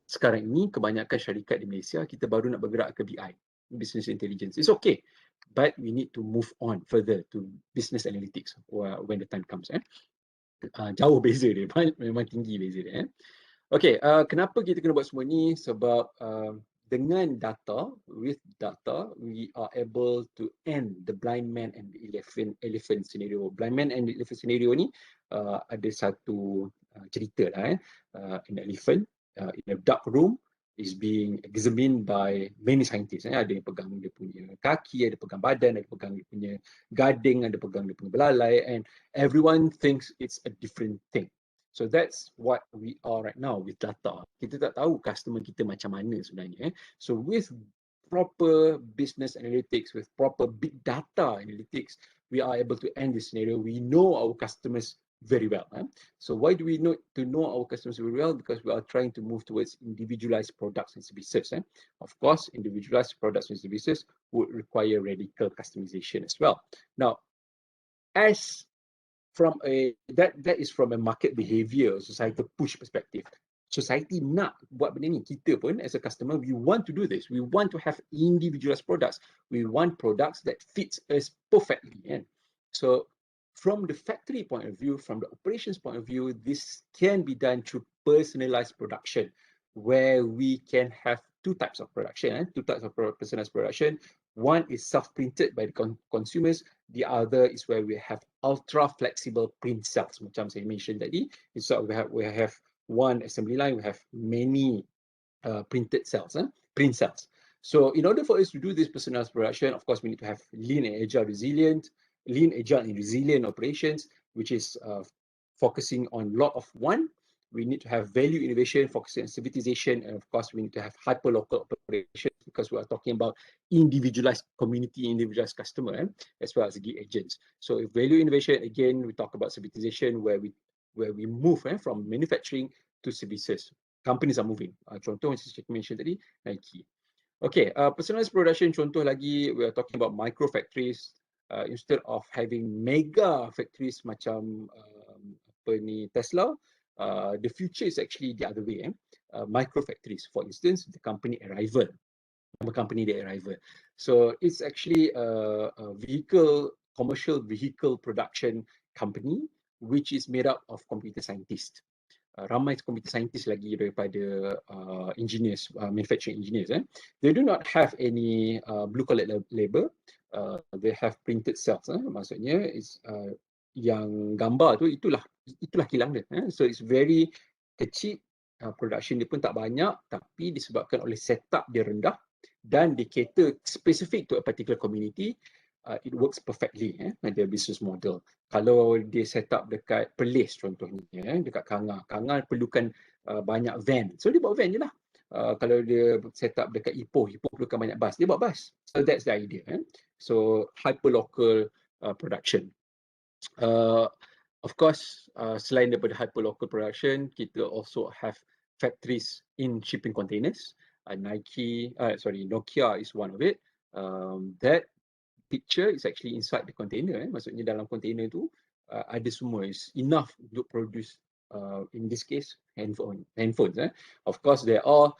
Sekarang ini kebanyakan syarikat di Malaysia, kita baru nak bergerak ke BI, business intelligence. It's okay, but we need to move on further to business analytics when the time comes. Jauh beza dia, memang tinggi beza dia. Okay, kenapa kita kena buat semua ni? Sebab dengan data, with data, we are able to end the blind man and the elephant scenario. Blind man and the elephant scenario ni ada satu cerita lah an elephant in a dark room is being examined by many scientists. Ada yang pegang dia punya kaki, ada pegang badan, ada pegang dia punya gading, ada pegang dia punya belalai, and everyone thinks it's a different thing. So that's what we are right now with data. Kita tak tahu customer kita macam mana sebenarnya. So with proper business analytics, with proper big data analytics, we are able to end this scenario. We know our customers very well. So why do we know to know our customers very well? Because we are trying to move towards individualized products and services. Of course, individualized products and services would require radical customization as well. Now, as from a that is from a market behavior, societal push perspective. Society nak buat benda ni. Kita pun as a customer, we want to do this. We want to have individualized products. We want products that fits us perfectly. So from the factory point of view, from the operations point of view, this can be done through personalized production, where we can have two types of production. Two types of personalized production. One is self-printed by the consumers. The other is where we have ultra flexible print cells. Macam saya mentioned tadi, instead of we have one assembly line, we have many printed cells, print cells. So in order for us to do this personalized production, of course, we need to have lean, agile, and resilient operations, which is focusing on lot of one. We need to have value innovation, focusing on civilization, and of course, we need to have hyper-local operations because we are talking about individualized community, individualized customer, as well as gig agents. So if value innovation, again, we talk about civilization, where we move from manufacturing to services. Companies are moving. Contoh macam saya mention tadi, Nike. Okay, personalized production, contoh lagi, we are talking about micro factories. Instead of having mega factories macam Tesla, the future is actually the other way. Micro factories, for instance, the company Arrival. So it's actually a commercial vehicle production company, which is made up of computer scientists. Ramai computer scientists lagi daripada engineers, manufacturing engineers. They do not have any blue collar labor. They have printed cells. Maksudnya is yang gambar tu itulah kilang dia. So it's very kecil, production dia pun tak banyak, tapi disebabkan oleh setup dia rendah dan dia cater specific to a particular community, it works perfectly their business model. Kalau dia set up dekat Perlis contohnya, dekat Kangar perlukan banyak van, so dia bawa van je lah. Kalau dia set up dekat Ipoh perlukan banyak bas, dia bawa bas. So that's the idea. So hyperlocal production. Of course, selain daripada hyperlocal production, kita also have factories in shipping containers. Nokia is one of it. That picture is actually inside the container. Maksudnya dalam container tu ada semua, is enough to produce in this case handphones. Of course, there are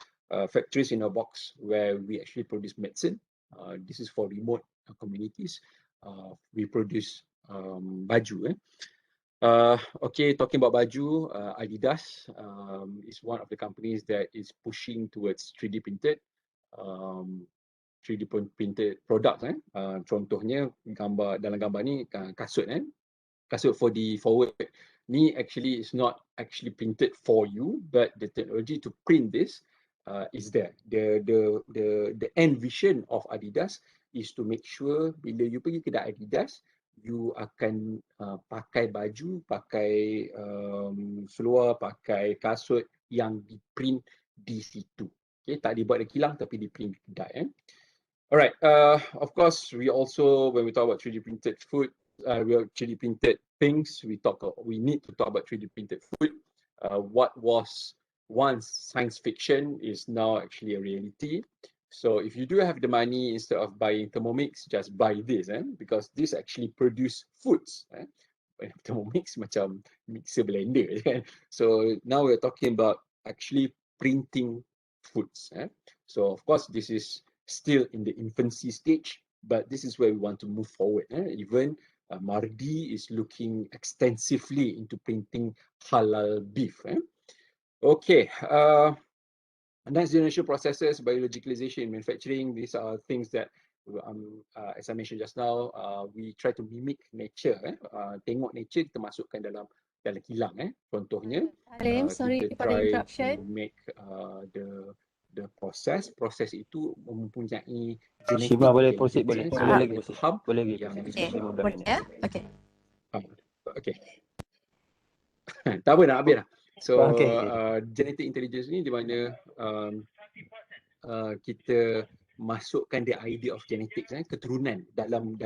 factories in a box where we actually produce medicine. This is for remote communities. We produce baju. Okay, talking about baju, Adidas is one of the companies that is pushing towards 3D printed products. Contohnya dalam gambar ni kasut. Kasut for the forward ni actually is not actually printed for you, but the technology to print this is there. The end vision of Adidas is to make sure bila you pergi kedai Adidas, you akan pakai baju, pakai seluar, pakai kasut yang di print di situ. Okay, tak dibuat dari kilang tapi di print di kedai. Alright, of course, when we talk about 3D printed food, 3D printed things, we need to talk about 3D printed food. What was once science fiction is now actually a reality. So if you do have the money, instead of buying Thermomix, just buy this, because this actually produce foods. Thermomix macam mixer blender. So now we're talking about actually printing foods. So of course, this is still in the infancy stage, but this is where we want to move forward. Even Mardi is looking extensively into printing halal beef. Okay, next generation processes, biologicalization, manufacturing, these are things that, as I mentioned just now, we try to mimic nature. Tengok nature, kita masukkan dalam dalam kilang contohnya Halim, sorry kita for the try interruption. to make the proses itu mempunyai Shima boleh genetics proceed, boleh. so Boleh kita lagi boleh proceed. faham Boleh lagi yang proceed. Okay, 15 boleh minit. ya? Okay. okay tak apa nak habis lah. So Okay. genetic intelligence ni di mana kita masukkan the idea of genetics keturunan dalam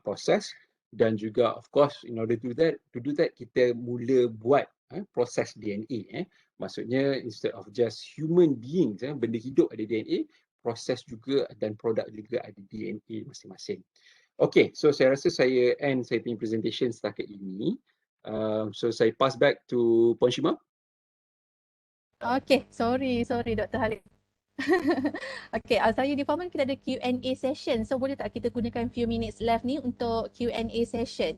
proses, dan juga of course in order to do that kita mula buat proses DNA maksudnya instead of just human beings benda hidup ada DNA, proses juga dan produk juga ada DNA masing-masing. Okay, so saya rasa saya end saya punya presentation setakat ini. So saya pass back to Puan Shima. Okay, sorry Dr. Halim. Okay, saya di Forman kita ada Q&A session. So boleh tak kita gunakan few minutes left ni untuk Q&A session?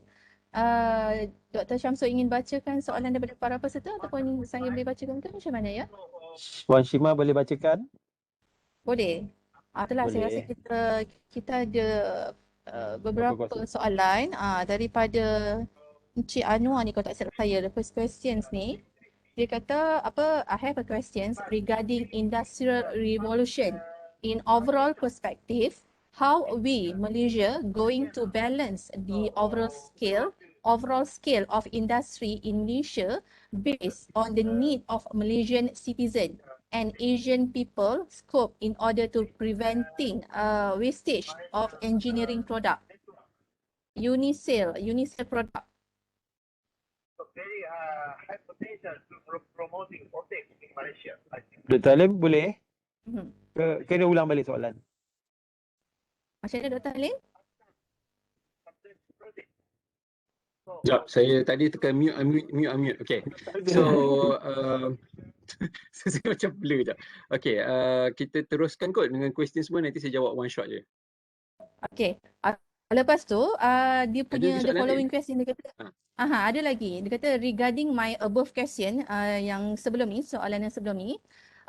Dr. Syamsul ingin bacakan soalan daripada para peserta ataupun saya boleh bacakan ke macam mana ya? Puan Shima boleh bacakan? Boleh. Itulah saya rasa Boleh. kita ada beberapa soalan daripada Encik Anwar ni kalau tak silap saya, the first questions ni. Dia kata I have a questions regarding industrial revolution. In overall perspective, how we Malaysia going to balance the overall scale of industry in Malaysia based on the need of Malaysian citizen and Asian people scope in order to preventing wastage of engineering product. Unisale product. Very high potential to promoting OTEX in Malaysia, I think. Dr. Halim boleh? Mhm. Kena ulang balik soalan. Macam mana Dr. Halim? Sekejap, saya tadi tekan mute. Okay. So, saya macam blur sekejap. Okay, kita teruskan kot dengan question semua, nanti saya jawab one shot je. Okay. Lepas tu, dia punya the soalan following lain? question dia kata, ada lagi. Dia kata regarding my above question, yang sebelum ni, soalan yang sebelum ni,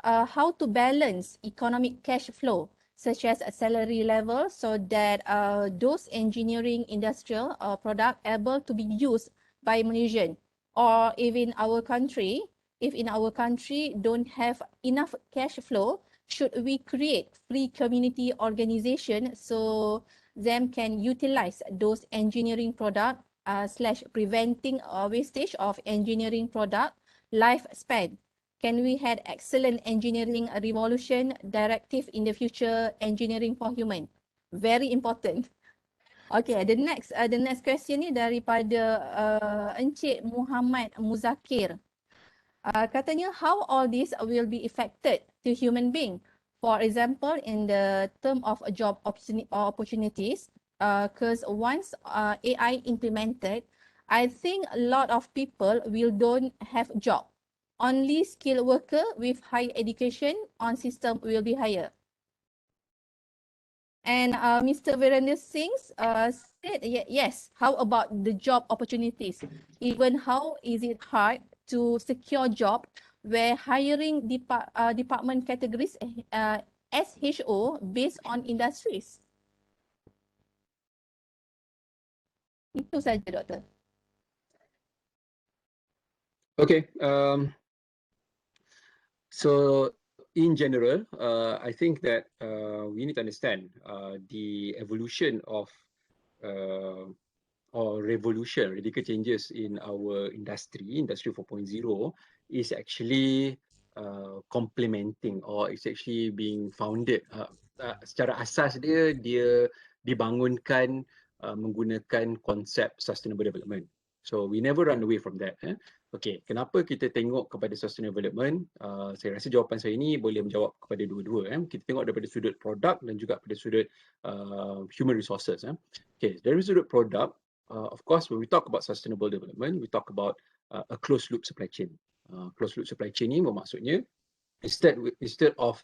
how to balance economic cash flow such as a salary level so that those engineering industrial product able to be used by Malaysian, or if in our country don't have enough cash flow, should we create free community organization so them can utilize those engineering product slash preventing wastage of engineering product lifespan. Can we had excellent engineering revolution directive in the future engineering for human? Very important. Okay, the next question ni daripada Encik Muhammad Muzakir. Katanya how all this will be affected to human being. For example, in the term of job opportunities, because once AI implemented, I think a lot of people will don't have job. Only skilled worker with high education on system will be higher. And Mr. Virender Singh said, yes, how about the job opportunities? Even how is it hard to secure job where hiring department categories SHO based on industries? Itu saja, Doktor. Okay. So in general, I think that we need to understand the evolution of or revolution, radical changes in our industry 4.0 is actually complementing or it's actually being founded. Secara asas dia dibangunkan menggunakan konsep sustainable development. So we never run away from that. Okay, kenapa kita tengok kepada sustainable development? Saya rasa jawapan saya ini boleh menjawab kepada dua-dua. Kita tengok daripada sudut produk dan juga pada sudut human resources. Okay, dari sudut produk, of course, when we talk about sustainable development, we talk about a closed loop supply chain. Closed loop supply chain ini bermaksudnya instead of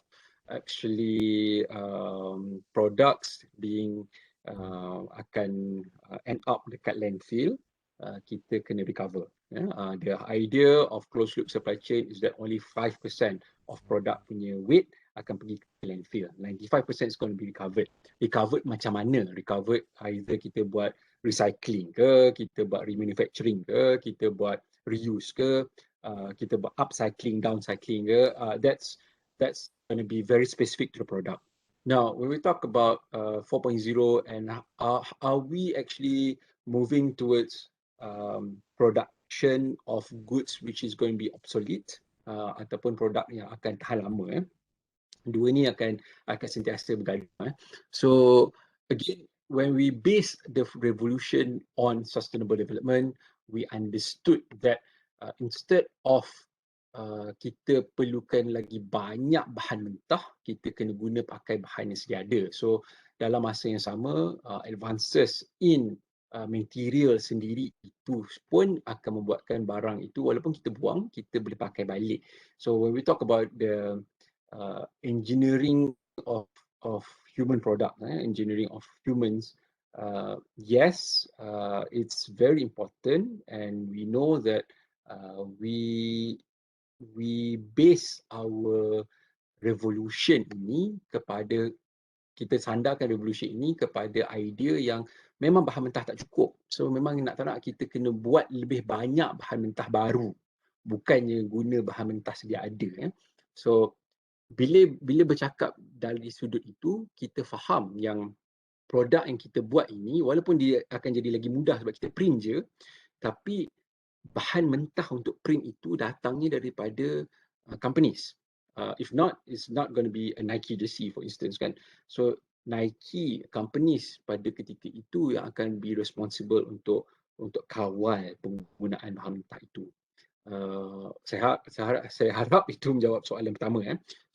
actually products being akan end up dekat landfill, kita kena recover. The idea of closed loop supply chain is that only 5% of product punya weight akan pergi ke landfill. 95% is going to be recovered. Recovered macam mana? Recovered either kita buat recycling ke, kita buat remanufacturing ke, kita buat reuse ke, kita buat upcycling, downcycling ke, that's going to be very specific to the product. Now, when we talk about 4.0 and are we actually moving towards production of goods which is going to be obsolete ataupun produk yang akan tahan lama, dua ni akan sentiasa bergaduh. So again, when we base the revolution on sustainable development, we understood that instead of kita perlukan lagi banyak bahan mentah, kita kena guna pakai bahan yang sedia ada. So dalam masa yang sama, advances in material sendiri itu pun akan membuatkan barang itu walaupun kita buang, kita boleh pakai balik. So when we talk about the engineering of human product, engineering of humans, yes, it's very important, and we know that we base our revolution ini kepada, kita sandarkan revolution ini kepada idea yang memang bahan mentah tak cukup. So memang nak tak nak kita kena buat lebih banyak bahan mentah baru, bukannya guna bahan mentah sedia ada. So bila bercakap dari sudut itu, kita faham yang produk yang kita buat ini walaupun dia akan jadi lagi mudah sebab kita print je, tapi bahan mentah untuk print itu datangnya daripada companies. If not, it's not going to be a Nike jersey for instance kan. So Nike companies pada ketika itu yang akan be responsible untuk kawal penggunaan bahan mentah itu. Saya harap itu menjawab soalan pertama.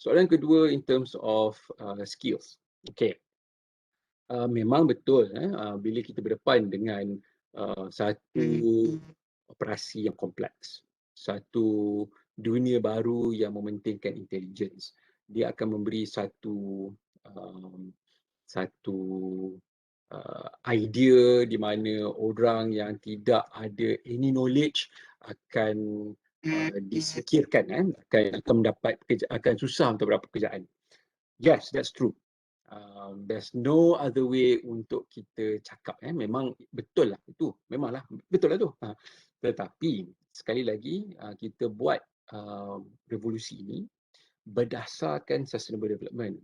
Soalan kedua in terms of skills. Okay. Memang betul bila kita berdepan dengan satu operasi yang kompleks, satu dunia baru yang mementingkan intelligence, dia akan memberi satu idea di mana orang yang tidak ada any knowledge akan disingkirkan, akan mendapat akan susah untuk mendapat pekerjaan. Yes, that's true. There's no other way untuk kita cakap. Memang betul lah itu, memanglah betul lah tu. Tetapi sekali lagi kita buat revolusi ini berdasarkan sustainable development.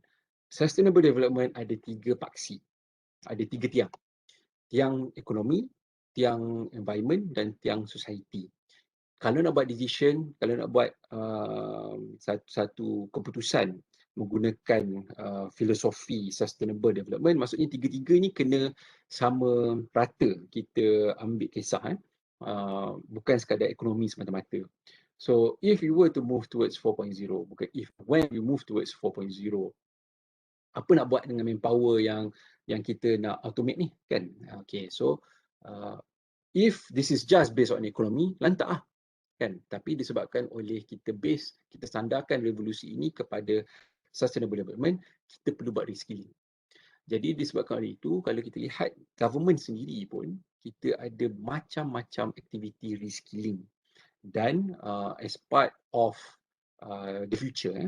Sustainable development ada 3 paksi, ada 3 tiang. Tiang ekonomi, tiang environment dan tiang society. Kalau nak buat decision, kalau nak buat satu keputusan menggunakan filosofi sustainable development, maksudnya 3-3 ni kena sama rata kita ambil kisah, bukan sekadar ekonomi semata-mata. So if you were to move towards 4.0, bukan if, when you move towards 4.0, apa nak buat dengan manpower yang kita nak automate ni kan? Okay, so if this is just based on ekonomi, lantak lah kan. Tapi disebabkan oleh kita sandarkan revolusi ini kepada sustainable development, kita perlu buat reskilling. Jadi disebabkan oleh itu, kalau kita lihat government sendiri pun, kita ada macam-macam aktiviti reskilling. Dan as part of the future,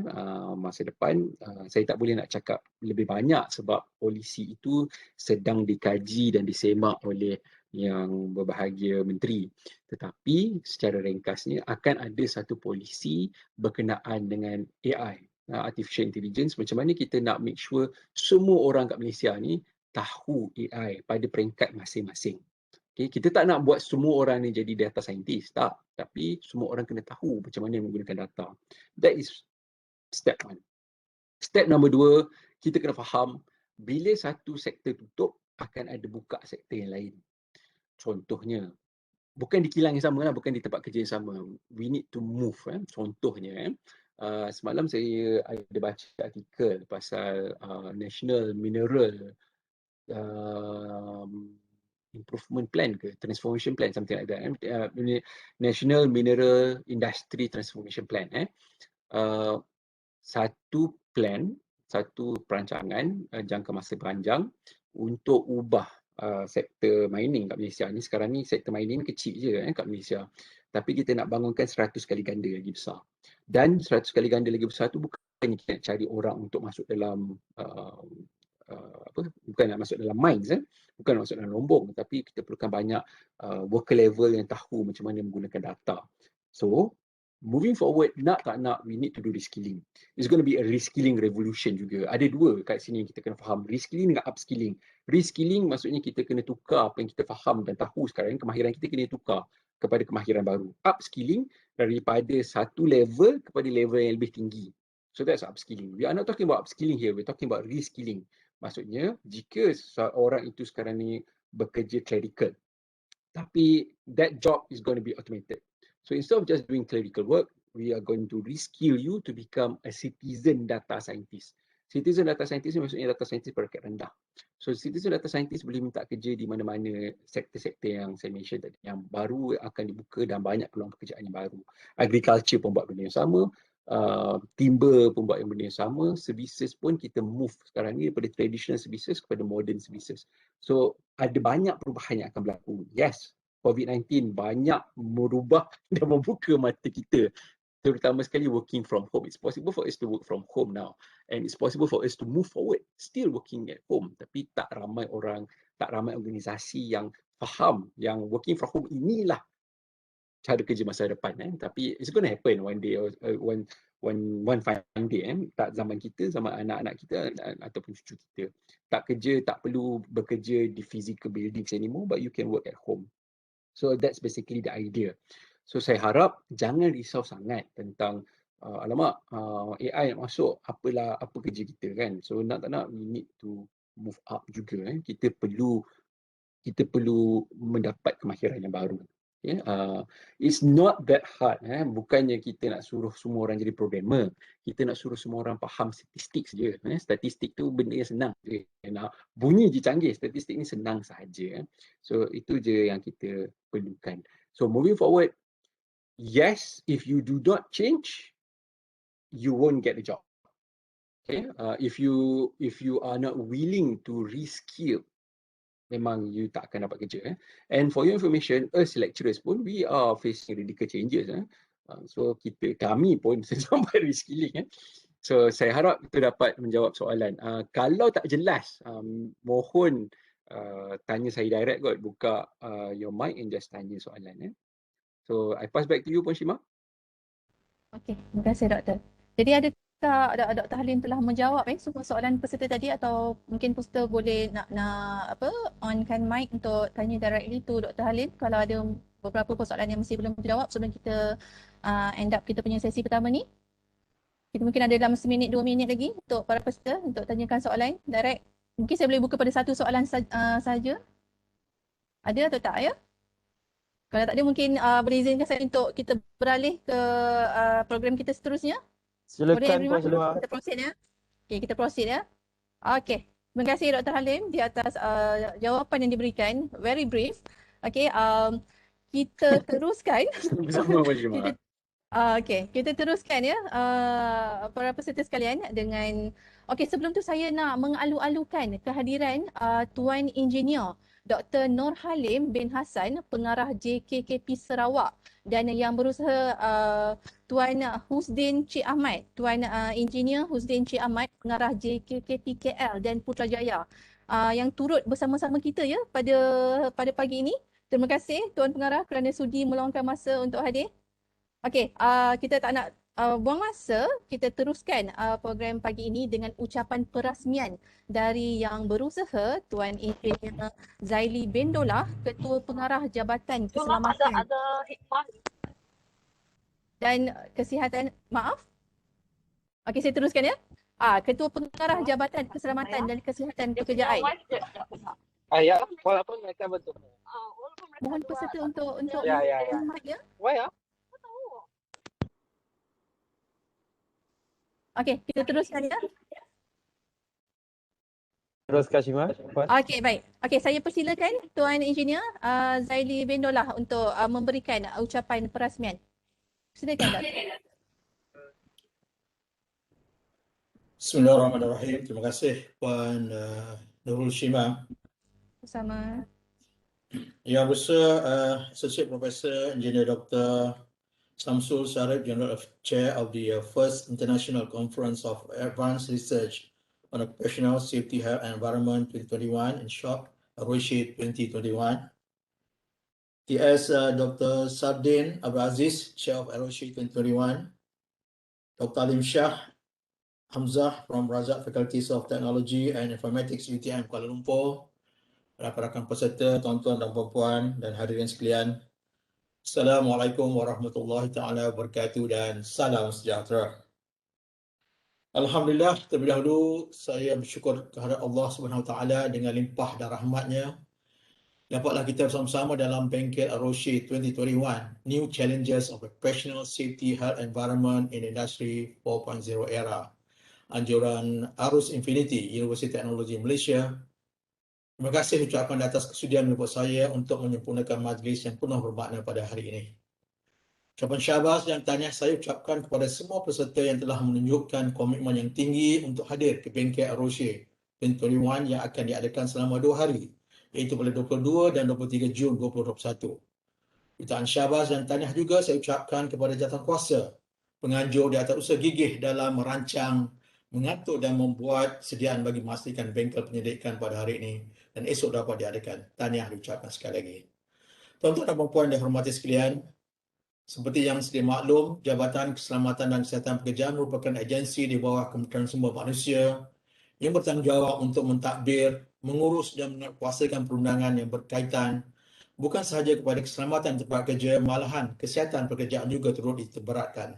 masa depan, saya tak boleh nak cakap lebih banyak sebab polisi itu sedang dikaji dan disemak oleh yang berbahagia menteri. Tetapi secara ringkasnya akan ada satu polisi berkenaan dengan AI, artificial intelligence. Macam mana kita nak make sure semua orang kat Malaysia ni tahu AI pada peringkat masing-masing. Okay, kita tak nak buat semua orang ni jadi data scientist, tak. Tapi semua orang kena tahu macam mana menggunakan data. That is step 1. Step number 2, kita kena faham bila satu sektor tutup, akan ada buka sektor yang lain. Contohnya, bukan di kilang yang sama lah, bukan di tempat kerja yang sama. We need to move. Contohnya, semalam saya ada baca artikel pasal National Mineral Improvement Plan ke Transformation Plan, something like that. National Mineral Industry Transformation Plan. Satu plan, satu perancangan jangka masa panjang untuk ubah sektor mining kat Malaysia ni. Sekarang ni sektor mining kecil je kat Malaysia. Tapi kita nak bangunkan 100 kali ganda lagi besar. Dan 100 kali ganda lagi besar tu bukan kita nak cari orang untuk masuk dalam bukan nak masuk dalam mines, bukan nak masuk dalam lombong, tapi kita perlukan banyak worker level yang tahu macam mana menggunakan data. So moving forward, nak tak nak, we need to do reskilling. It's going to be a reskilling revolution juga. Ada dua kat sini yang kita kena faham, reskilling dengan upskilling. Reskilling maksudnya kita kena tukar apa yang kita faham dan tahu sekarang, kemahiran kita kena tukar kepada kemahiran baru. Upskilling daripada satu level kepada level yang lebih tinggi. So that's upskilling. We are not talking about upskilling here, we're talking about reskilling. Maksudnya, jika seorang itu sekarang ni bekerja clerical, tapi that job is going to be automated. So instead of just doing clerical work, we are going to reskill you to become a citizen data scientist. Citizen data scientist maksudnya data scientist peringkat rendah. So citizen data scientist boleh minta kerja di mana-mana sektor-sektor yang saya mention tadi, yang baru akan dibuka dan banyak peluang pekerjaan yang baru. Agriculture pun buat benda yang sama, timber pun buat benda yang sama, services pun kita move sekarang ni daripada traditional services kepada modern services. So ada banyak perubahan yang akan berlaku. Yes, COVID-19 banyak merubah dan membuka mata kita, terutama sekali working from home. It's possible for us to work from home now, and it's possible for us to move forward still working at home. Tapi tak ramai orang, tak ramai organisasi yang faham yang working from home inilah cara kerja masa depan. Tapi it's going to happen one day, one fine day. Tak zaman kita, zaman anak-anak kita ataupun cucu kita. Tak kerja, tak perlu bekerja di physical buildings anymore, but you can work at home. So that's basically the idea. So saya harap jangan risau sangat tentang alamak AI nak masuk, apa kerja kita kan. So nak tak nak, we need to move up juga. Kita perlu mendapat kemahiran yang baru. Okay? It's not that hard. Bukannya kita nak suruh semua orang jadi programmer, kita nak suruh semua orang faham statistik saja. Statistik tu benda yang senang je. Nak bunyi je canggih, statistik ni senang sahaja. So itu je yang kita perlukan. So moving forward, yes, if you do not change, you won't get the job. Okay? If you are not willing to reskill, memang you tak akan dapat kerja. And for your information, us lecturers pun, we are facing radical changes. So kami pun sedang buat reskilling. So saya harap itu dapat menjawab soalan. Kalau tak jelas, mohon tanya saya direct kot, buka your mic and just tanya soalan. So I pass back to you, Puan Shima. Okey, terima kasih Doktor. Jadi adakah Dr. Halim telah menjawab semua soalan peserta tadi, atau mungkin peserta boleh nak onkan mic untuk tanya directly to Dr. Halim kalau ada beberapa persoalan yang masih belum terjawab sebelum kita end up kita punya sesi pertama ni. Kita mungkin ada dalam 1 minit 2 minit lagi untuk para peserta untuk tanyakan soalan direct. Mungkin saya boleh buka pada satu soalan saja. Ada atau tak ya? Kalau tak ada, mungkin boleh izinkan saya untuk kita beralih ke program kita seterusnya. Silakan Puan Shima. Kita proceed ya. Okey, kita proceed ya. Okey. Terima kasih Dr. Halim di atas jawapan yang diberikan. Very brief. Okey, kita teruskan. Bersama Puan Shima. Okey, kita teruskan ya para peserta sekalian dengan sebelum tu saya nak mengalu-alukan kehadiran Tuan Engineer Dr. Nur Halim bin Hassan, pengarah JKKP Sarawak, dan yang berusaha Tuan Husdin Cik Ahmad, Tuan Engineer Husdin Cik Ahmad, pengarah JKKP KL dan Putrajaya, yang turut bersama-sama kita ya pada pagi ini. Terima kasih Tuan Pengarah kerana sudi meluangkan masa untuk hadir. Okey, kita tak nak buang masa, kita teruskan program pagi ini dengan ucapan perasmian dari yang berusaha Tuan Engineer Zaili Bendolah, Ketua Pengarah Jabatan Keselamatan dan Kesihatan. Maaf. Okey, saya teruskan ya. Ketua Pengarah Jabatan Keselamatan dan Kesihatan Pekerjaan. Ya, walaupun mereka betul. Mohon peserta untuk Ya. mic ya. Why ya? Okey, kita teruskan ya. Teruskan Shima. Okey, baik. Okey, saya persilakan Tuan Engineer Zaili Bendolah untuk memberikan ucapan perasmian. Silakan, Dr. Bismillahirrahmanirrahim. Terima kasih Puan Nurul Shima. Bersama. Yang bersama Associate Professor Engineer Dr. Samsul Sarif, General Chair of the First International Conference of Advanced Research on Occupational Safety, Health and Environment 2021, in short, AROSHE 2021. TS Dr. Sardin Abraziz, Chair of AROSHE 2021. Dr. Alim Shah Hamzah from Razak Faculties of Technology and Informatics UTM Kuala Lumpur, rakan-rakan peserta, tuan-tuan dan puan-puan dan hadirin sekalian. Assalamualaikum warahmatullahi taala wabarakatuh dan salam sejahtera. Alhamdulillah, terlebih dahulu saya bersyukur kepada Allah Subhanahu Wa Taala dengan limpah dan rahmatnya dapatlah kita bersama-sama dalam bengkel AROSHE 2021 New Challenges of Professional Safety, Health Environment in Industry 4.0 Era, anjuran Arus Infinity Universiti Teknologi Malaysia. Terima kasih ucapkan di atas kesudian menjemput saya untuk menyempurnakan majlis yang penuh bermakna pada hari ini. Ucapan syabas dan tahniah saya ucapkan kepada semua peserta yang telah menunjukkan komitmen yang tinggi untuk hadir ke bengkel AROSHE 2021 yang akan diadakan selama 2 hari, iaitu pada 22 dan 23 Jun 2021. Ucapan syabas dan tahniah juga saya ucapkan kepada jawatankuasa, penganjur di atas usaha gigih dalam merancang, mengatur dan membuat sediaan bagi memastikan bengkel penyelidikan pada hari ini dan esok dapat diadakan. Tahniah diucapkan sekali lagi. Tuan-tuan dan puan-puan yang dihormati sekalian, seperti yang sedia maklum, Jabatan Keselamatan dan Kesihatan Pekerjaan merupakan agensi di bawah Kementerian Sumber Manusia yang bertanggungjawab untuk mentadbir, mengurus dan menguasakan perundangan yang berkaitan bukan sahaja kepada keselamatan tempat kerja, malahan kesihatan pekerjaan juga turut diteberatkan.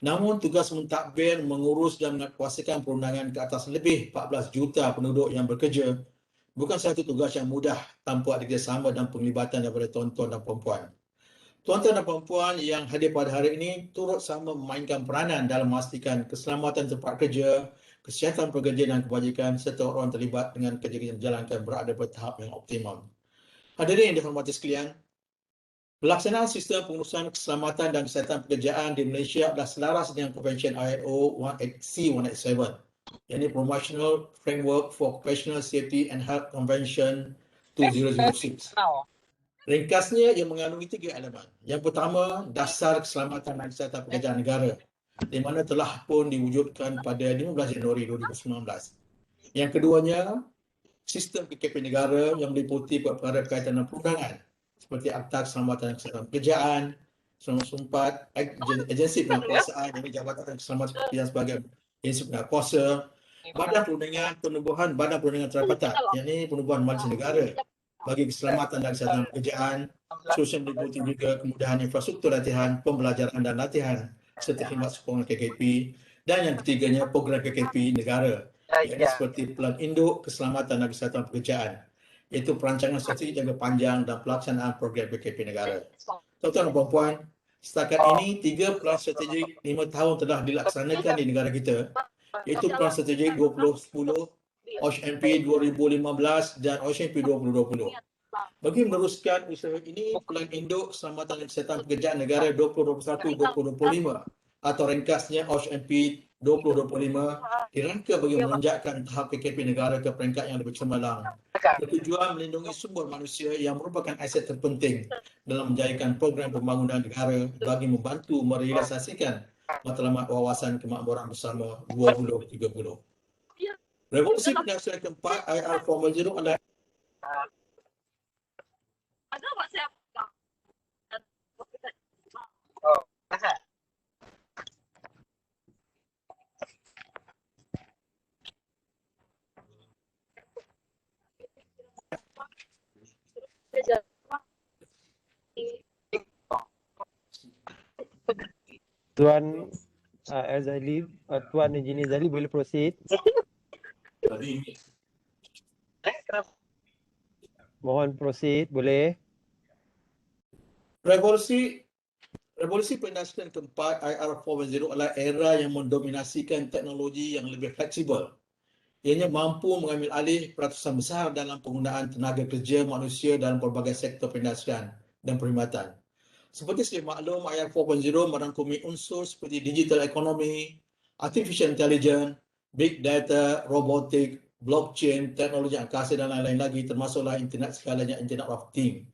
Namun tugas mentadbir, mengurus dan menguasakan perundangan ke atas lebih 14 juta penduduk yang bekerja bukan satu tugas yang mudah tanpa ada kerjasama dan penglibatan daripada tuan-tuan dan puan-puan. Tuan-tuan dan puan-puan yang hadir pada hari ini turut sama memainkan peranan dalam memastikan keselamatan tempat kerja, kesihatan pekerja dan kebajikan serta orang terlibat dengan kerja yang dijalankan berada pada tahap yang optimum. Hadirin yang dihormati sekalian, pelaksanaan sistem pengurusan keselamatan dan kesihatan pekerjaan di Malaysia adalah selaras dengan Convention ILO C187, iaitu Promotional Framework for Occupational Safety and Health Convention 2006. Ringkasnya, ia mengandungi 3 elemen. Yang pertama, dasar keselamatan dan kesihatan pekerjaan negara, di mana telah pun diwujudkan pada 15 Januari 2019. Yang keduanya, sistem KKP negara yang meliputi perkara berkaitan dengan perundangan, seperti Akta Keselamatan dan Kesihatan Pekerjaan, 1994, Agensi Penguasaan, yang Jabatan Keselamatan Pekerjaan sebagai agensi penguasa, Badan Perundingan Penubuhan Badan Perundingan Terdapat, yakni Penubuhan Majlis Negara bagi keselamatan dan kesihatan pekerjaan, sosial meliputi juga kemudahan infrastruktur latihan, pembelajaran dan latihan, serta khidmat sokongan KKP, dan yang ketiganya program KKP negara, iaitu seperti Pelan Induk Keselamatan dan Kesihatan Pekerjaan, iaitu perancangan strategi jangka panjang dan pelaksanaan program KKP negara. Tuan-tuan dan puan-puan, setakat ini 3 pelan strategik 5 tahun telah dilaksanakan di negara kita, iaitu pelan strategik 2010, OSHMP 2015 dan OSHMP 2020. Bagi meneruskan usaha ini, Pelan Induk Keselamatan dan Kesihatan Pekerjaan Negara 2021-2025 atau ringkasnya OSHMP 2025 dirangka bagi menanjakkan tahap KKP negara ke peringkat yang lebih cemerlang, bertujuan melindungi sumber manusia yang merupakan aset terpenting dalam menjayakan program pembangunan negara bagi membantu merealisasikan matlamat wawasan kemakmuran bersama 2030. Revolusi Industrial keempat IR 4.0 adalah Tuan Azali, Tuan Engineer Zali boleh proceed. Mohon proceed, boleh. Revolusi perindustrian keempat IR 4.0 adalah era yang mendominasikan teknologi yang lebih fleksibel. Ianya mampu mengambil alih peratusan besar dalam penggunaan tenaga kerja manusia dalam pelbagai sektor perindustrian dan perkhidmatan. Seperti sedia maklum, IR 4.0 merangkumi unsur seperti digital economy, artificial intelligence, big data, robotik, blockchain, teknologi angkasa dan lain-lain lagi, termasuklah internet segalanya, Internet of Things.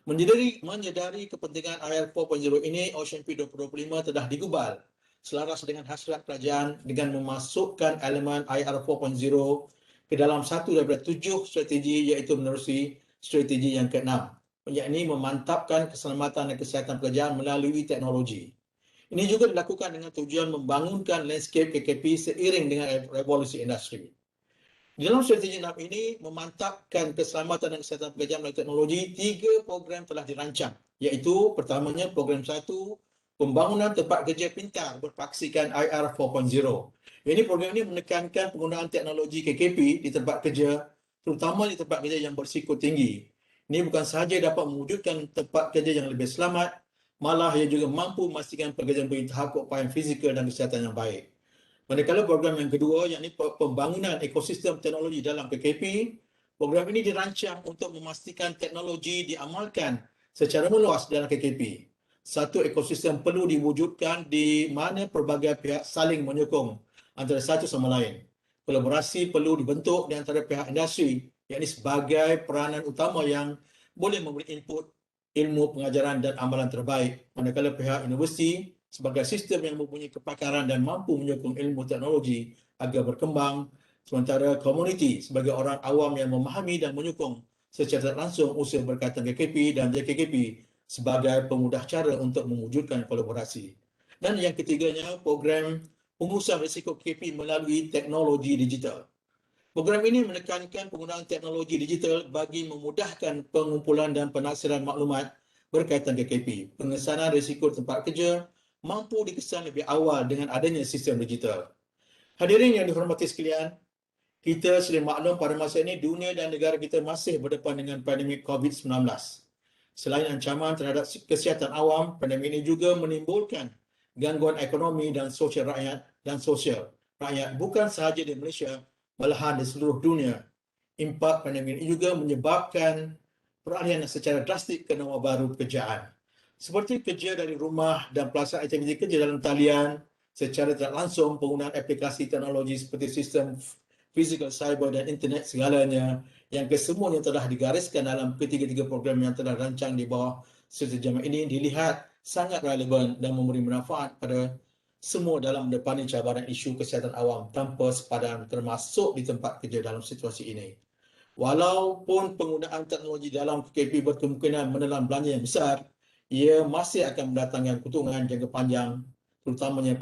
Menyedari kepentingan IR 4.0 ini, OSHMP 2025 telah digubal selaras dengan hasrat kerajaan dengan memasukkan elemen IR 4.0 ke dalam satu daripada 7 strategi, iaitu menerusi strategi yang ke-6, yakni memantapkan keselamatan dan kesihatan pekerjaan melalui teknologi. Ini juga dilakukan dengan tujuan membangunkan landscape KKP seiring dengan revolusi industri. Di dalam strategi 6 ini, memantapkan keselamatan dan kesihatan pekerjaan melalui teknologi, 3 program telah dirancang, iaitu pertamanya program 1, pembangunan tempat kerja pintar berpaksikan IR 4.0. Ini program ini menekankan penggunaan teknologi KKP di tempat kerja, terutama di tempat kerja yang berisiko tinggi. Ini bukan sahaja dapat mewujudkan tempat kerja yang lebih selamat, malah ia juga mampu memastikan pekerja mempunyai tahap keupayaan fizikal dan kesihatan yang baik. Manakala program yang kedua, yakni pembangunan ekosistem teknologi dalam KKP, program ini dirancang untuk memastikan teknologi diamalkan secara meluas dalam KKP. Satu ekosistem perlu diwujudkan di mana pelbagai pihak saling menyokong antara satu sama lain. Kolaborasi perlu dibentuk di antara pihak industri, yakni sebagai peranan utama yang boleh memberi input ilmu pengajaran dan amalan terbaik, manakala pihak universiti sebagai sistem yang mempunyai kepakaran dan mampu menyokong ilmu teknologi agar berkembang, sementara komuniti sebagai orang awam yang memahami dan menyokong secara langsung usaha berkaitan KKP dan JKKP sebagai pemudah cara untuk mewujudkan kolaborasi. Dan yang ketiganya, program pengurusan risiko KKP melalui teknologi digital. Program ini menekankan penggunaan teknologi digital bagi memudahkan pengumpulan dan penaksiran maklumat berkaitan KKP. Pengesanan risiko tempat kerja mampu dikesan lebih awal dengan adanya sistem digital. Hadirin yang dihormati sekalian, kita sudah maklum pada masa ini dunia dan negara kita masih berdepan dengan pandemik COVID-19. Selain ancaman terhadap kesihatan awam, pandemik ini juga menimbulkan gangguan ekonomi dan sosial rakyat bukan sahaja di Malaysia, malahan di seluruh dunia. Impak pandemik ini juga menyebabkan peralihan secara drastik ke norma baru pekerjaan, seperti kerja dari rumah dan pelaksanaan aktiviti kerja dalam talian secara tidak langsung, penggunaan aplikasi teknologi seperti sistem fizikal, cyber dan internet segalanya, yang kesemuanya telah digariskan dalam ketiga-tiga program yang telah rancang di bawah strategi ini dilihat sangat relevan dan memberi manfaat pada semua dalam mendepani cabaran isu kesihatan awam tanpa sepadan, termasuk di tempat kerja dalam situasi ini. Walaupun penggunaan teknologi dalam KKP berkemungkinan menelan belanja yang besar, ia masih akan mendatangkan keuntungan jangka panjang, terutamanya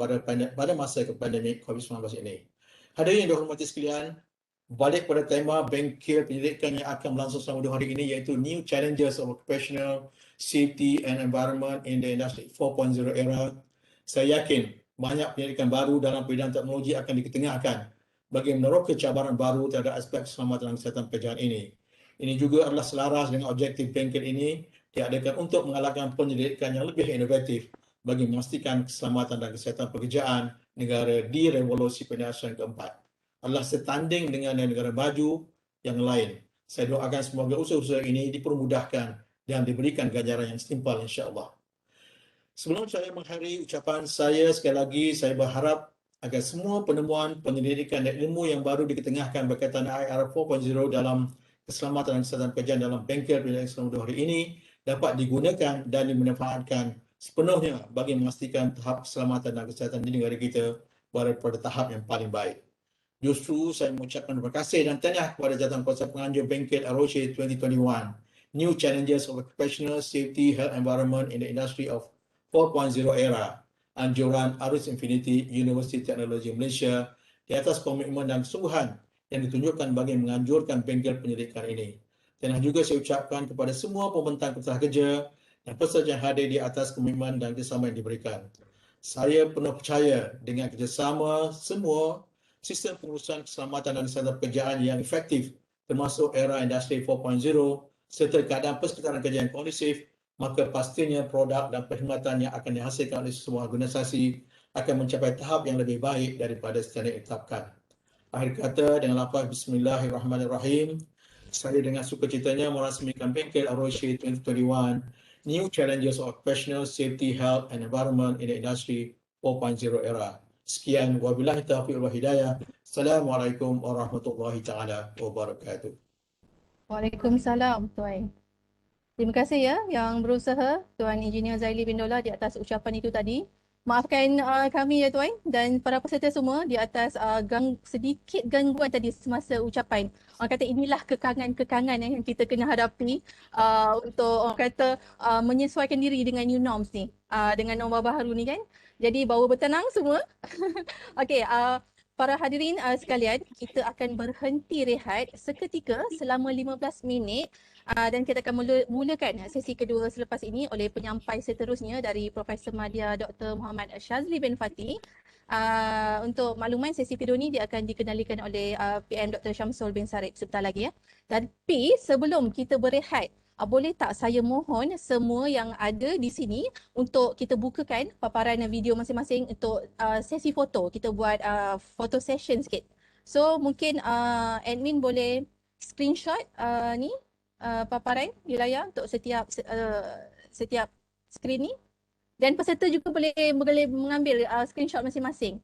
pada masa pandemik COVID-19 ini. Hadirin yang dihormati sekalian, balik pada tema bengkel penyelidikan yang akan berlangsung selama 2 hari ini, iaitu New Challenges of Occupational Safety and Environment in the Industry 4.0 Era. Saya yakin banyak penyelidikan baru dalam bidang teknologi akan diketengahkan bagi meneroka cabaran baru terhadap aspek keselamatan dan kesihatan pekerjaan ini. Ini juga adalah selaras dengan objektif bengkel ini diadakan untuk mengalahkan penyelidikan yang lebih inovatif bagi memastikan keselamatan dan kesihatan pekerjaan negara di revolusi perindustrian keempat. Adalah setanding dengan negara maju yang lain. Saya doakan semoga usaha-usaha ini dipermudahkan dan diberikan ganjaran yang setimpal, insya-Allah. Sebelum saya mengakhiri ucapan saya, sekali lagi saya berharap agar semua penemuan, penyelidikan dan ilmu yang baru diketengahkan berkaitan IR 4.0 dalam keselamatan dan kesihatan pekerjaan dalam bengkel penyelidikan selama 2 hari ini dapat digunakan dan dimanfaatkan sepenuhnya bagi memastikan tahap keselamatan dan kesihatan di negara kita berada pada tahap yang paling baik. Justru saya mengucapkan terima kasih dan tahniah kepada Jawatankuasa Penganjur Bengkel AROSHE 2021, New Challenges of Occupational Safety, Health Environment in the Industry of 4.0 Era, anjuran Arus Infinity Universiti Teknologi Malaysia di atas komitmen dan kesungguhan yang ditunjukkan bagi menganjurkan bengkel penyelidikan ini. Dan juga saya ucapkan kepada semua pembentang peserta kerja dan peserta yang hadir di atas komitmen dan kerjasama yang diberikan. Saya penuh percaya dengan kerjasama semua sistem pengurusan keselamatan dan kesihatan pekerjaan yang efektif, termasuk era industri 4.0 serta keadaan persekitaran kerja yang kondusif, maka pastinya produk dan perkhidmatan yang akan dihasilkan oleh sebuah organisasi akan mencapai tahap yang lebih baik daripada standard yang ditetapkan. Akhir kata, dengan lafaz Bismillahirrahmanirrahim, saya dengan sukacitanya merasmikan bengkel AROSHE 2021, New Challenges of Occupational Safety, Health and Environment in the Industry 4.0 Era. Sekian, wabillahi taufiq wal hidayah. Assalamualaikum warahmatullahi taala wabarakatuh. Waalaikumsalam, Tuan. Terima kasih ya yang berusaha Tuan Engineer Zaili bin Dola di atas ucapan itu tadi. Maafkan kami ya tuan dan para peserta semua di atas sedikit gangguan tadi semasa ucapan. Orang kata inilah kekangan-kekangan yang kita kena hadapi untuk orang kata menyesuaikan diri dengan new norms ni, dengan norma baru ni kan. Jadi bawa bertenang semua. Okey, para hadirin sekalian, kita akan berhenti rehat seketika selama 15 minit. Dan kita akan mulakan sesi kedua selepas ini oleh penyampai seterusnya dari Profesor Madya Dr. Muhammad Shazli bin Fatih. Untuk makluman, sesi kedua ini dia akan dikendalikan oleh PM Dr. Syamsul bin Sarip sebentar lagi ya. Tapi sebelum kita berehat, boleh tak saya mohon semua yang ada di sini untuk kita bukakan paparan video masing-masing untuk sesi foto. Kita buat photo session sikit. So mungkin admin boleh screenshot ni paparan di layar untuk setiap skrin ni, dan peserta juga boleh mengambil screenshot masing-masing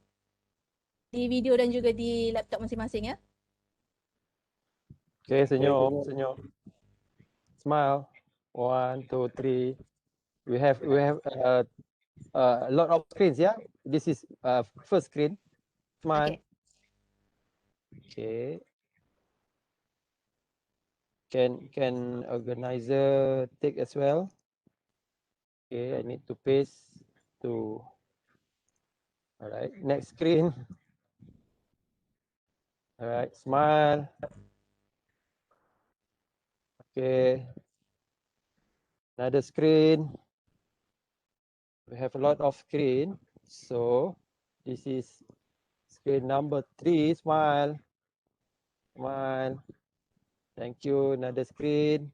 di video dan juga di laptop masing-masing ya. Okay, senyum. Smile. 1, 2, 3. We have a lot of screens, yeah. This is first screen. Smile. Okay. Can organizer take as well? Okay, I need to paste to. All right, next screen. All right, smile. Okay. Another screen. We have a lot of screen. So this is screen number 3. Smile. Smile. Thank you. Another screen.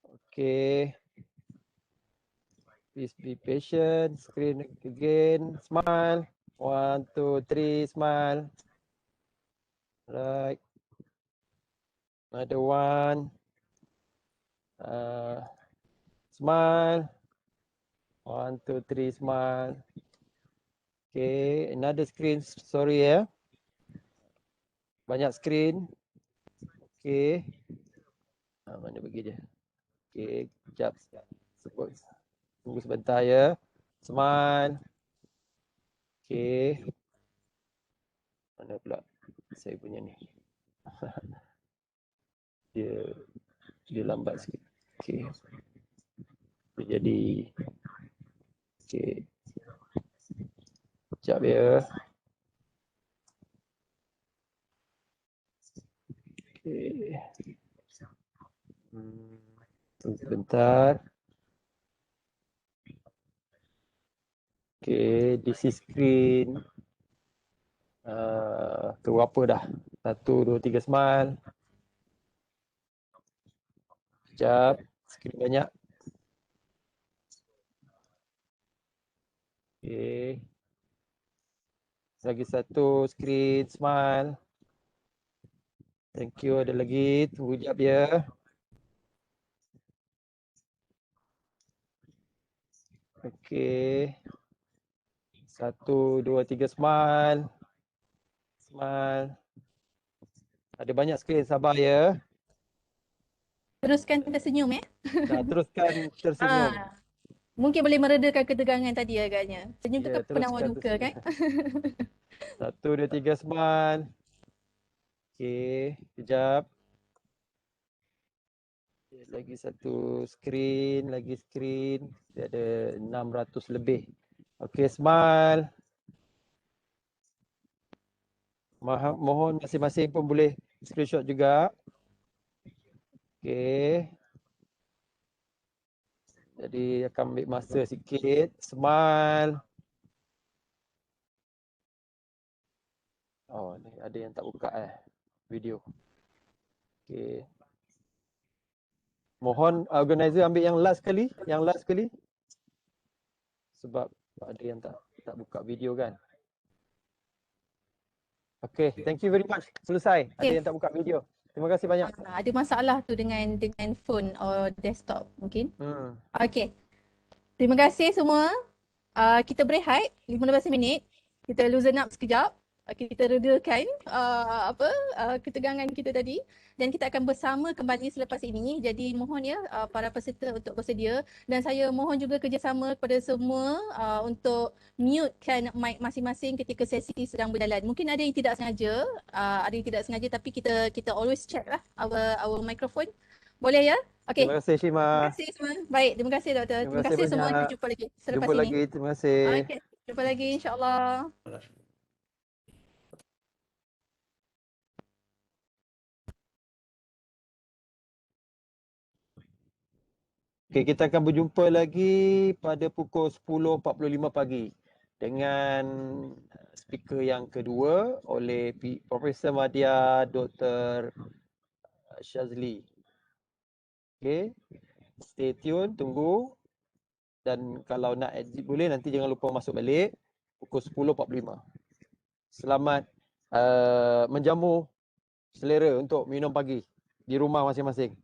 Okay. Please be patient. Screen again. Smile. 1, 2, 3. Smile. Right. Another one. Smile. 1, 2, 3. Smile. Okay. Another screen. Sorry ya. Banyak screen. Okay. Mana bagi dia? Okay. Sekejap. Tunggu sebentar ya. Smile. Okay. Mana pula saya punya ni? dia lambat sikit. Okay. Dia jadi. Okay. Sekejap ya. Okay. Tunggu sebentar. Okay, this is screen. Berapa dah? 1, 2, 3 smile. Sekejap, screen banyak. Okay. Lagi satu screen smile. Thank you, ada lagi. Tunggu sekejap ya. Okay. 1, 2, 3 smile. Smile. Ada banyak screen, sabar ya. Teruskan tersenyum ya. Teruskan tersenyum. Mungkin boleh meredakan ketegangan tadi agaknya. Senyum tu Ya, kan penawar teruskan duka kan. 1, 2, 3 smile. Okay, sekejap. Lagi satu screen, lagi screen. Dia ada 600 lebih. Okay, smile. Mohon masing-masing pun boleh screenshot juga. Okay. Jadi akan ambil masa sikit. Smile. Oh, ni ada yang tak buka video. Okay. Mohon organizer ambil yang last kali, sebab ada yang tak buka video kan. Okay, thank you very much. Selesai. Ada yang tak buka video. Terima kasih banyak. Ada masalah tu dengan phone atau desktop mungkin. Okay. Terima kasih semua. Kita berehat 15 minit. Kita loosen up sekejap. kita redakan ketegangan kita tadi, dan kita akan bersama kembali selepas ini. Jadi mohon ya para peserta untuk bersedia, dan saya mohon juga kerjasama kepada semua untuk mutekan mic masing-masing ketika sesi sedang berjalan. Mungkin ada yang tidak sengaja, tapi kita always check lah our microphone. Boleh ya? Okey. Terima kasih Shima. Terima kasih semua. Baik, terima kasih doktor. Terima Terima kasih kasih semua. banyak. Kita jumpa lagi selepas Jumpa ini. lagi. Terima kasih. Okey, jumpa lagi insya-Allah. Okey, kita akan berjumpa lagi pada pukul 10.45 pagi dengan speaker yang kedua oleh Profesor Madya Dr. Shazli. Okey, stay tune, tunggu. Dan kalau nak exit boleh, nanti jangan lupa masuk balik pukul 10.45. Selamat menjamu selera untuk minum pagi di rumah masing-masing.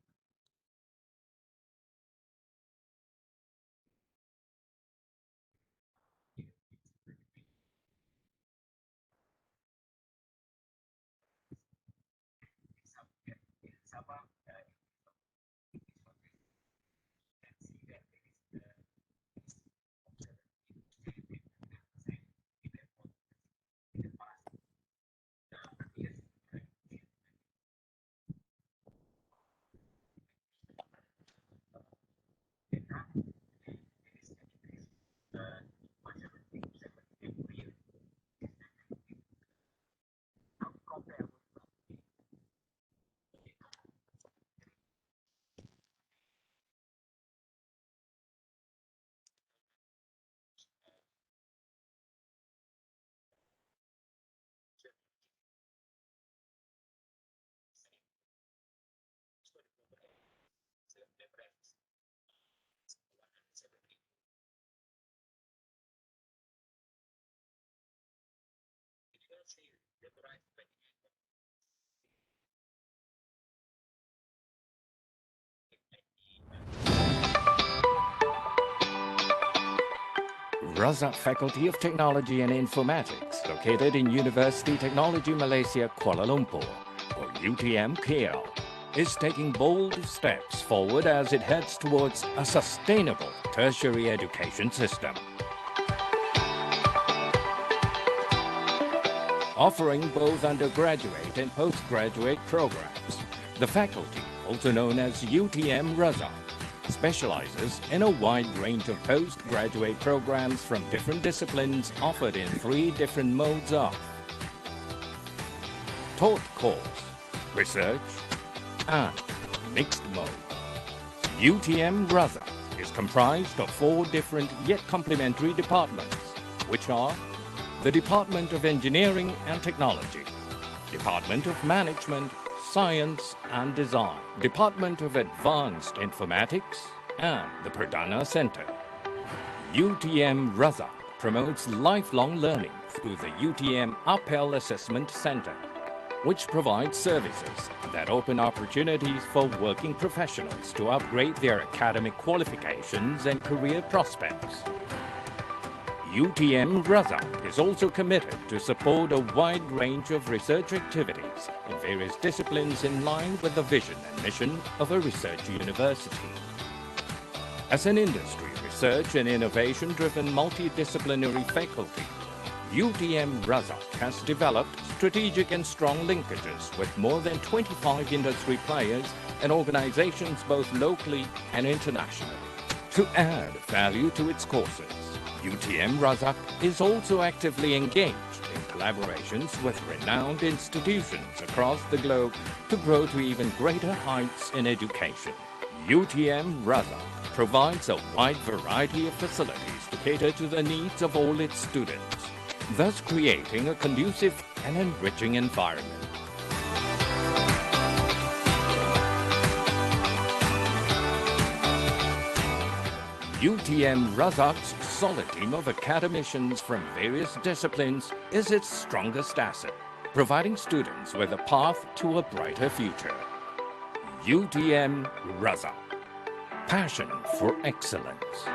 Razak Faculty of Technology and Informatics, located in University Technology Malaysia, Kuala Lumpur, or UTM KL, is taking bold steps forward as it heads towards a sustainable tertiary education system. Offering both undergraduate and postgraduate programs, the faculty, also known as UTM Razak, specializes in a wide range of postgraduate programs from different disciplines offered in 3 different modes of taught course, research, and mixed mode. UTM Razak is comprised of 4 different yet complementary departments, which are the Department of Engineering and Technology, Department of Management, Science and Design, Department of Advanced Informatics, and the Pradana Center. UTM Razak promotes lifelong learning through the UTM Appel Assessment Center, which provides services that open opportunities for working professionals to upgrade their academic qualifications and career prospects. UTM Razak is also committed to support a wide range of research activities in various disciplines in line with the vision and mission of a research university. As an industry, research and innovation-driven multidisciplinary faculty, UTM Razak has developed strategic and strong linkages with more than 25 industry players and organizations both locally and internationally. To add value to its courses, UTM Razak is also actively engaged in collaborations with renowned institutions across the globe to grow to even greater heights in education. UTM Razak provides a wide variety of facilities to cater to the needs of all its students, thus creating a conducive and enriching environment. UTM Razak's solid team of academicians from various disciplines is its strongest asset, providing students with a path to a brighter future. UTM Razak, passion for excellence.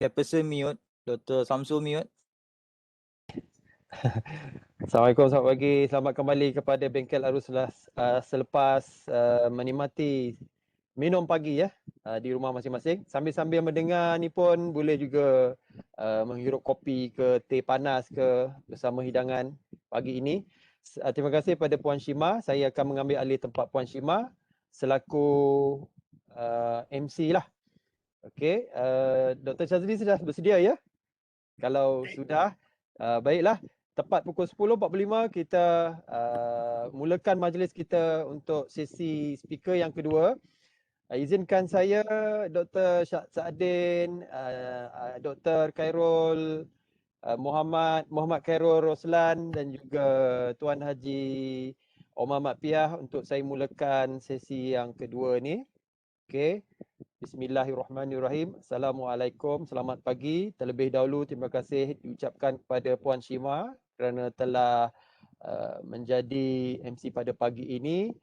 Person mute. Dr. Samsul mute. Assalamualaikum, selamat pagi. Selamat kembali kepada Bengkel Arus selepas menikmati minum pagi ya di rumah masing-masing. Sambil-sambil mendengar ni pun boleh juga menghirup kopi ke teh panas ke bersama hidangan pagi ini. Terima kasih pada Puan Shima. Saya akan mengambil alih tempat Puan Shima selaku MC lah. Okey, Dr. Shazli sudah bersedia ya? Kalau sudah, baiklah. Tepat pukul 10.45 kita mulakan majlis kita untuk sesi speaker yang kedua. Izinkan saya Dr. Saadin, Dr. Khairul, Muhammad Khairul Roslan dan juga Tuan Haji Omar Mat Piah untuk saya mulakan sesi yang kedua ni. Okey. Bismillahirrahmanirrahim. Assalamualaikum, selamat pagi. Terlebih dahulu terima kasih diucapkan kepada Puan Shima kerana telah menjadi MC pada pagi ini.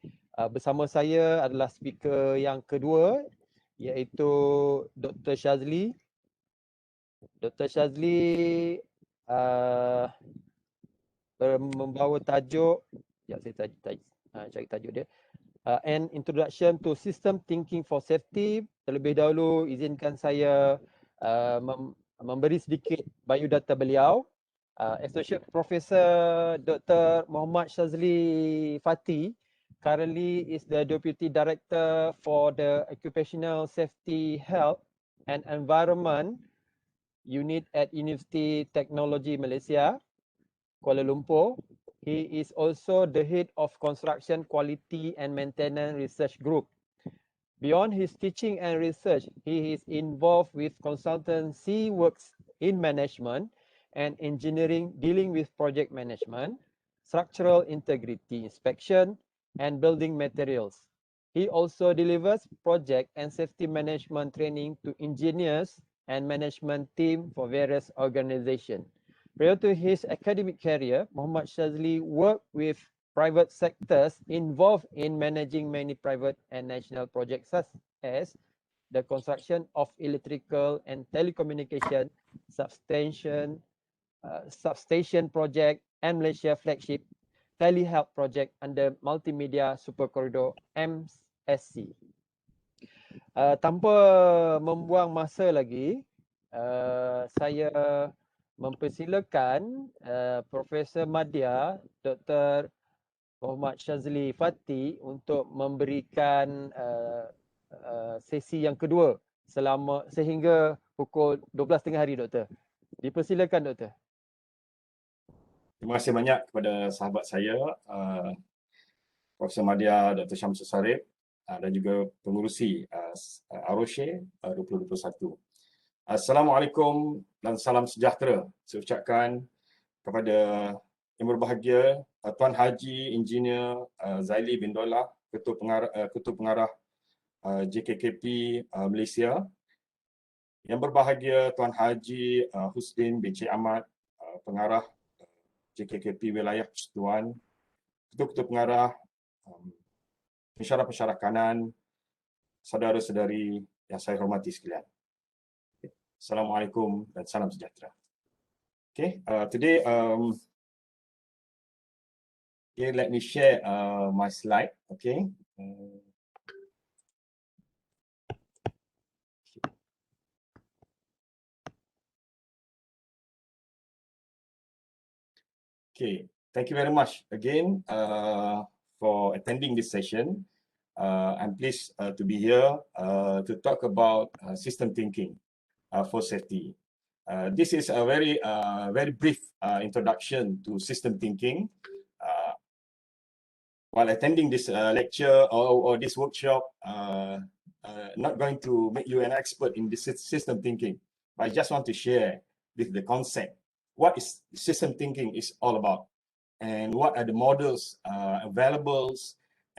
Bersama saya adalah speaker yang kedua iaitu Dr. Shazli. Dr. Shazli membawa tajuk, saya cari tajuk dia. An Introduction to System Thinking for Safety. Terlebih dahulu izinkan saya memberi sedikit biodata beliau. Associate Professor Dr. Muhammad Shazli Fati currently is the Deputy Director for the Occupational Safety, Health and Environment Unit at University Technology Malaysia, Kuala Lumpur. He is also the head of Construction Quality and Maintenance Research Group. Beyond his teaching and research, he is involved with consultancy works in management and engineering dealing with project management, structural integrity inspection, and building materials. He also delivers project and safety management training to engineers and management team for various organizations. Prior to his academic career, Muhammad Shazli worked with private sectors involved in managing many private and national projects such as the construction of electrical and telecommunication substation project and Malaysia flagship telehealth project under Multimedia Super Corridor MSC. Tanpa membuang masa lagi, saya mempersilakan Profesor Madya Dr. Muhammad Shazli Fati untuk memberikan sesi yang kedua sehingga pukul 12.30 hari, Doktor. Dipersilakan, Doktor. Terima kasih banyak kepada sahabat saya, Profesor Madya Dr. Syamsul Sarip dan juga pengurusi AROSHE 2021. Assalamualaikum dan salam sejahtera saya ucapkan kepada yang berbahagia Tuan Haji Engineer Zaili bin Dollah, Ketua Pengarah JKKP Malaysia. Yang berbahagia Tuan Haji Husdin bin Cik Ahmad, Pengarah JKKP Wilayah Persekutuan, Ketua Pengarah, pensyarah-pensyarah kanan, saudara-saudari yang saya hormati sekalian. Assalamualaikum dan salam sejahtera. Okay, today let me share my slide. Okay. Okay, thank you very much again for attending this session. I'm pleased to be here to talk about system thinking for safety. This is a very brief introduction to system thinking. While attending this lecture or this workshop, not going to make you an expert in this system thinking, but I just want to share with the concept what is system thinking is all about, and what are the models available,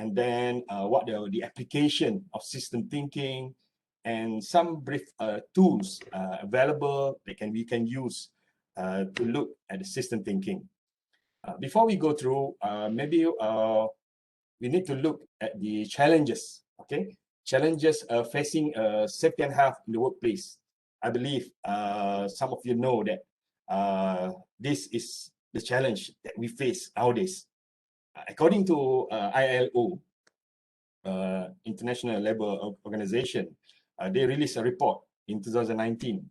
and then what are the application of system thinking, and some brief tools available that we can use to look at the system thinking. Before we go through, maybe we need to look at the challenges. Okay, challenges facing safety and health in the workplace. I believe some of you know that this is the challenge that we face nowadays. According to ILO, International Labour Organization, they released a report in 2019.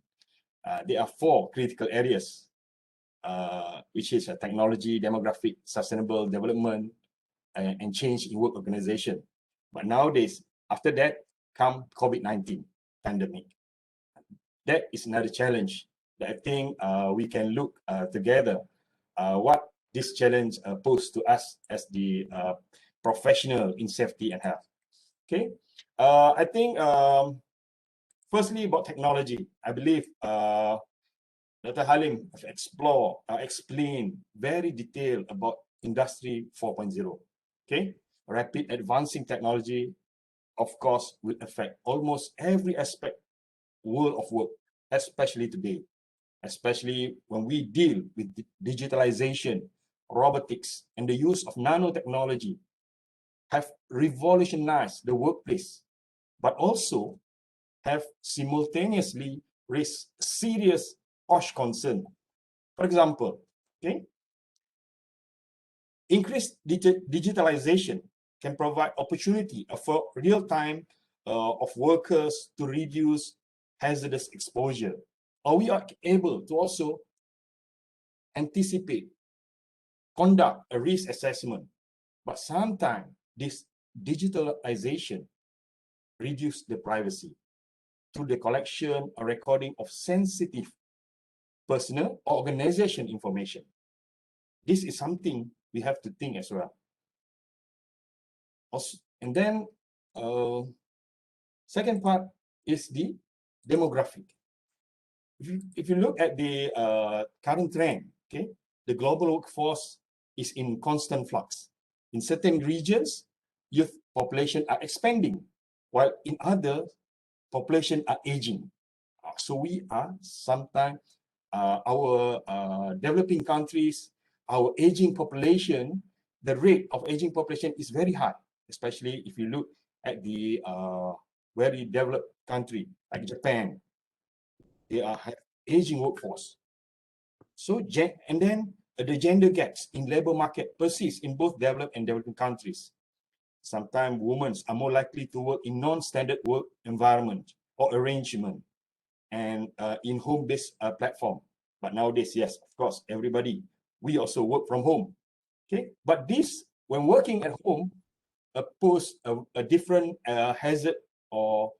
There are 4 critical areas, which is technology, demographic, sustainable development, and change in work organization. But nowadays, after that, come COVID-19 pandemic. That is another challenge that I think we can look together what this challenge poses to us as the professional in safety and health. Okay, I think firstly about technology, I believe Dr. Halim have explained very detailed about Industry 4.0. Okay, rapid advancing technology, of course, will affect almost every aspect world of work, especially today, especially when we deal with digitalization, robotics, and the use of nanotechnology have revolutionized the workplace, but also have simultaneously raised serious OSH concern. For example, okay, increased digitalization can provide opportunity for real-time of workers to reduce hazardous exposure, or we are able to also anticipate, conduct a risk assessment. But sometimes this digitalization reduce the privacy through the collection or recording of sensitive personal or organization information. This is something we have to think as well. Also, and then second part is the demographic. If you look at the current trend, okay, the global workforce is in constant flux. In certain regions, youth population are expanding, while in others, population are aging. So we are sometimes our developing countries, our aging population, the rate of aging population is very high, especially if you look at the very developed country like Japan. They are aging workforce. So, and then the gender gaps in labor market persist in both developed and developing countries. Sometimes women are more likely to work in non-standard work environment or arrangement and in home-based platform. But nowadays, yes, of course, everybody, we also work from home. Okay, but this, when working at home, pose a different hazard or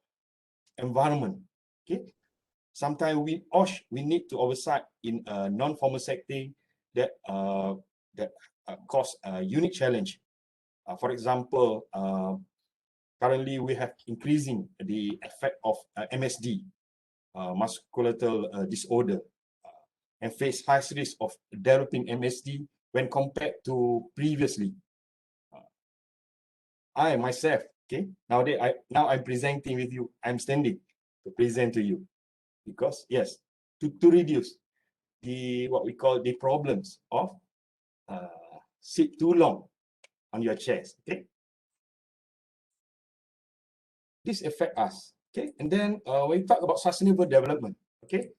environment. Okay, sometimes we need to oversight in a non-formal setting that cause a unique challenge. For example, currently we have increasing the effect of MSD, musculoskeletal disorder, and face high risk of developing MSD when compared to previously. I myself, okay, now I'm presenting with you. I'm standing to present to you because yes, to reduce the what we call the problems of sit too long on your chairs. Okay, this affect us. Okay, and then when we talk about sustainable development, okay,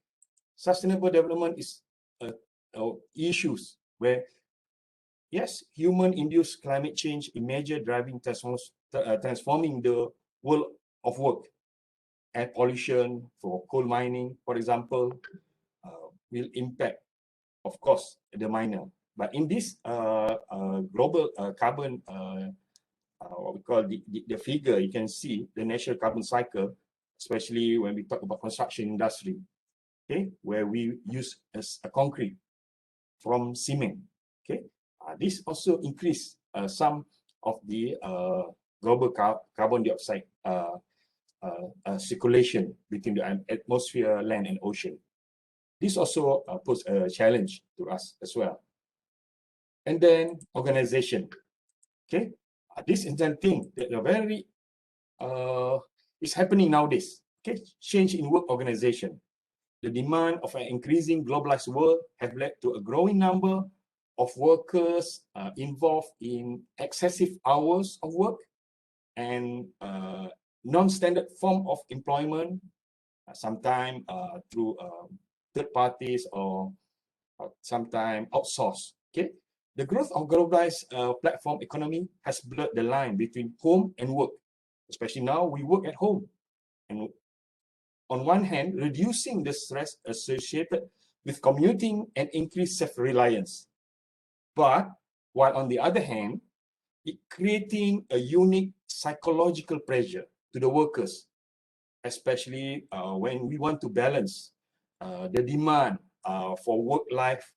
sustainable development is issues where yes, human-induced climate change is major driving transforming the world of work. Air pollution for coal mining, for example, will impact, of course, the miner. But in this global carbon, what we call the figure, you can see the natural carbon cycle, especially when we talk about construction industry, okay, where we use as a concrete from cement, okay. This also increase some of the global carbon dioxide circulation between the atmosphere, land, and ocean. This also poses a challenge to us as well. And then organization, okay. This is the thing that are very is happening nowadays. Okay, change in work organization. The demand of an increasing globalized world have led to a growing number of workers involved in excessive hours of work and non-standard form of employment sometimes through third parties or sometimes outsourced. Okay, the growth of globalized platform economy has blurred the line between home and work. Especially now, we work at home, and on one hand, reducing the stress associated with commuting and increased self-reliance. But while on the other hand, it creating a unique psychological pressure to the workers, especially when we want to balance the demand for work-life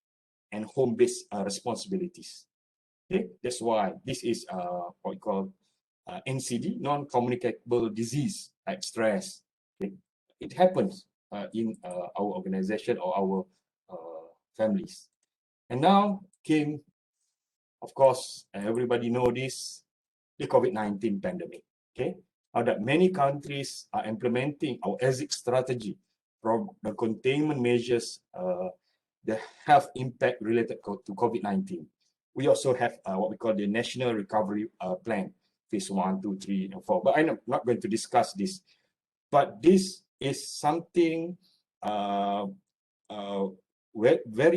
and home-based responsibilities. Okay, that's why this is what we call NCD, non-communicable disease like stress. Okay? It happens in our organization or our families. And now came, of course, everybody know this, the COVID-19 pandemic. Okay, now that many countries are implementing our exit strategy from the containment measures, the health impact related to COVID-19. We also have what we call the National Recovery Plan, phase 1, 2, 3, and 4. But I'm not going to discuss this. But this is something very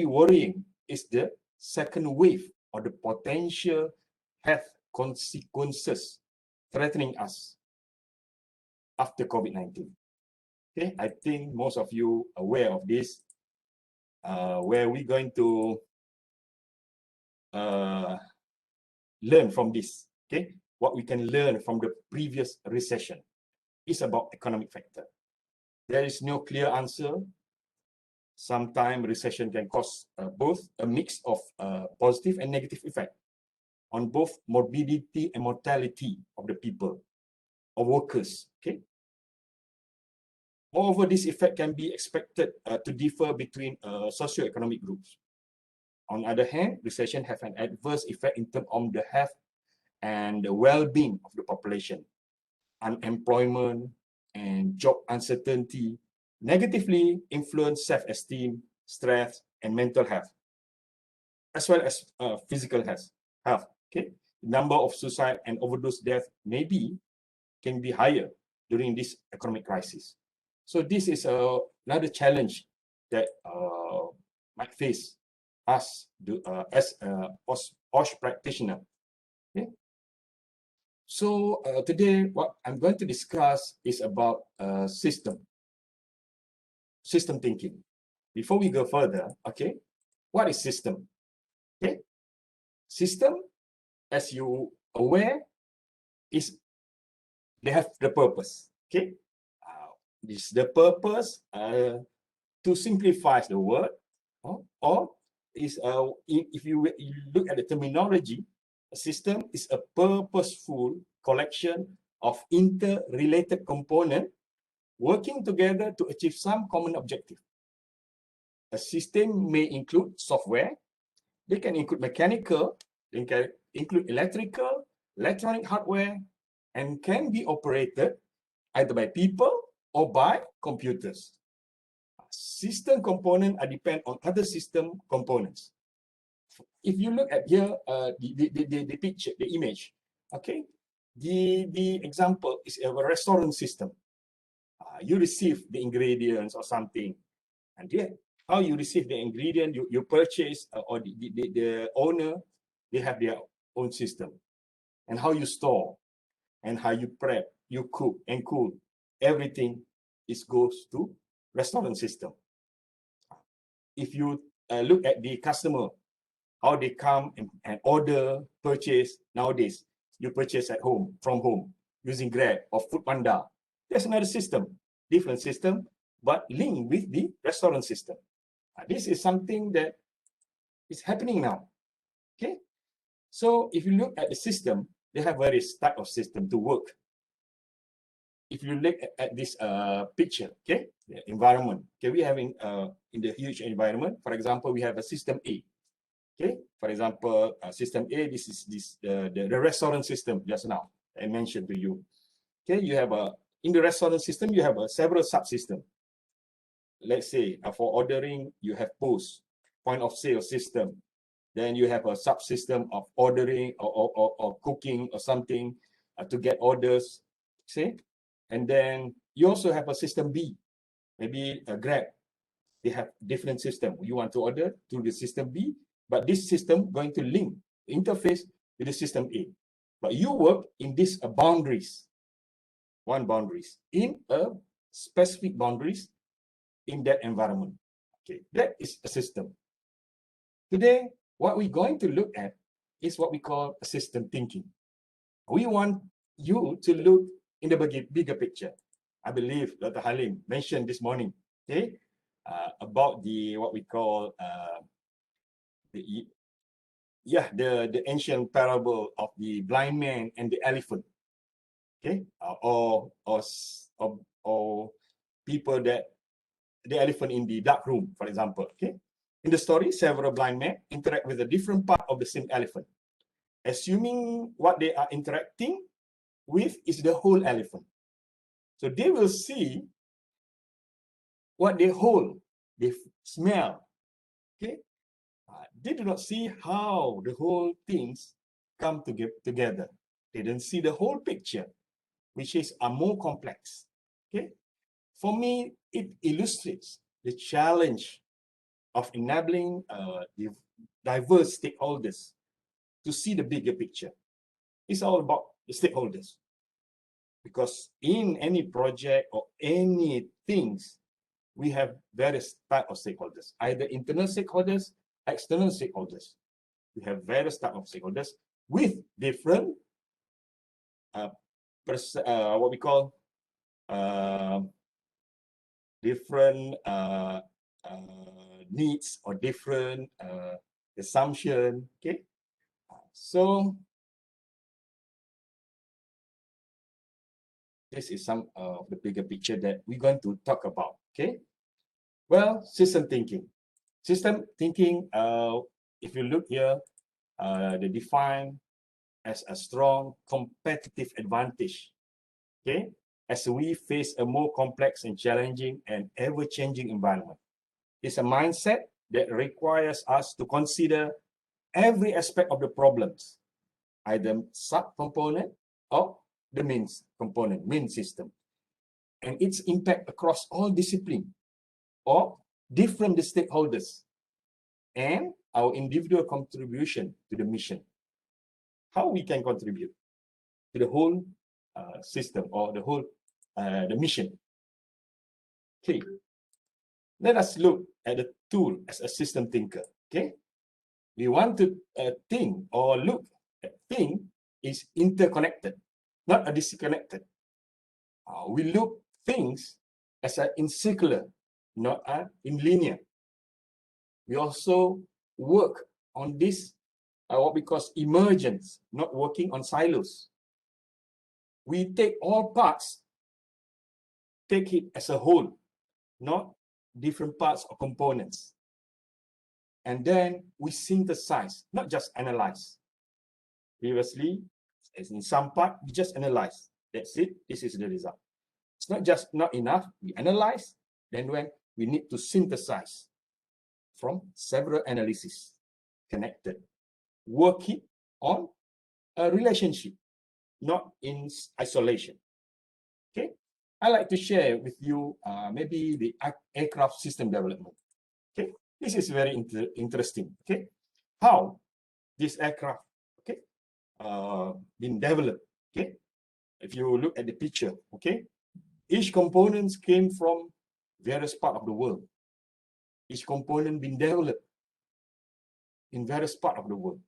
worrying, is the second wave or the potential health consequences threatening us after COVID-19. Okay, I think most of you are aware of this. Where we're going to learn from this. Okay, what we can learn from the previous recession is about economic factor. There is no clear answer. Sometimes recession can cause both a mix of positive and negative effect on both morbidity and mortality of the people or workers. Okay. Moreover, this effect can be expected to differ between socioeconomic groups. On the other hand, recession have an adverse effect in terms of the health and the well-being of the population. Unemployment and job uncertainty negatively influence self-esteem, stress, and mental health, as well as physical health. Okay, the number of suicide and overdose deaths can be higher during this economic crisis. So this is another challenge that might face us as AROSHE practitioner. Okay. So today, what I'm going to discuss is about system thinking. Before we go further, okay, what is system? Okay, system, as you aware, is they have the purpose. Okay, this the purpose to simplify the word, or is if you look at the terminology, a system is a purposeful collection of interrelated components working together to achieve some common objective. A system may include software, they can include mechanical, they can include electrical, electronic hardware, and can be operated either by people or by computers. System components are depend on other system components. If you look at here, the picture, the image, okay, the example is a restaurant system. You receive the ingredients or something, and then how you receive the ingredient, you purchase, or the owner, they have their own system, and how you store, and how you prep, you cook and cool, everything goes to restaurant system. If you look at the customer, how they come and order, purchase, nowadays, you purchase at home, from home, using Grab or Foodpanda. There's another system, different system, but linked with the restaurant system. This is something that is happening now. Okay, so if you look at the system, they have various type of system to work. If you look at this picture, okay, the environment, okay, we have in the huge environment. For example, we have a system A. Okay, for example, system A, this is the restaurant system just now I mentioned to you. Okay, you have in the restaurant system, you have several subsystems. Let's say for ordering, you have POS, point of sale system. Then you have a subsystem of ordering or cooking or something to get orders, see? And then you also have a system B. Maybe a Grab, they have different system. You want to order through the system B, but this system going to link, interface with the system A. But you work in these boundaries, in a specific boundaries in that environment. Okay, that is a system. Today, what we're going to look at is what we call a system thinking. We want you to look in the bigger picture. I believe Dr. Halim mentioned this morning, okay, about the what we call the ancient parable of the blind man and the elephant, okay, or people that the elephant in the dark room, for example, okay. In the story, several blind men interact with a different part of the same elephant, assuming what they are interacting with is the whole elephant. So they will see what they hold, they smell, okay? They do not see how the whole things come together. They don't see the whole picture, which is more complex, okay? For me, it illustrates the challenge of enabling the diverse stakeholders to see the bigger picture. It's all about the stakeholders. Because in any project or any things, we have various types of stakeholders, either internal stakeholders, external stakeholders. We have various types of stakeholders with different what we call different needs or different assumption. Okay, so this is some of the bigger picture that we're going to talk about. Okay, well, system thinking. System thinking, if you look here, they define as a strong competitive advantage, okay, as we face a more complex and challenging and ever-changing environment. It's a mindset that requires us to consider every aspect of the problems, either sub-component or the main component, main system, and its impact across all disciplines or different stakeholders and our individual contribution to the mission. How we can contribute to the whole system or the whole the mission. Okay, let us look at the tool as a system thinker. Okay, we want to think or look at thing is interconnected, not a disconnected. We look things as in circular, not in linear. We also work on this what we call emergence, not working on silos. We take all parts, take it as a whole, not different parts or components. And then we synthesize, not just analyze. Previously, as in some part, we just analyze. That's it. This is the result. It's not enough. We analyze. Then when we need to synthesize from several analyses connected, working on a relationship, not in isolation. Okay, I like to share with you maybe the aircraft system development. Okay, this is very interesting. Okay, how this aircraft been developed. Okay, if you look at the picture, okay, each components came from various parts of the world. Each component been developed in various parts of the world.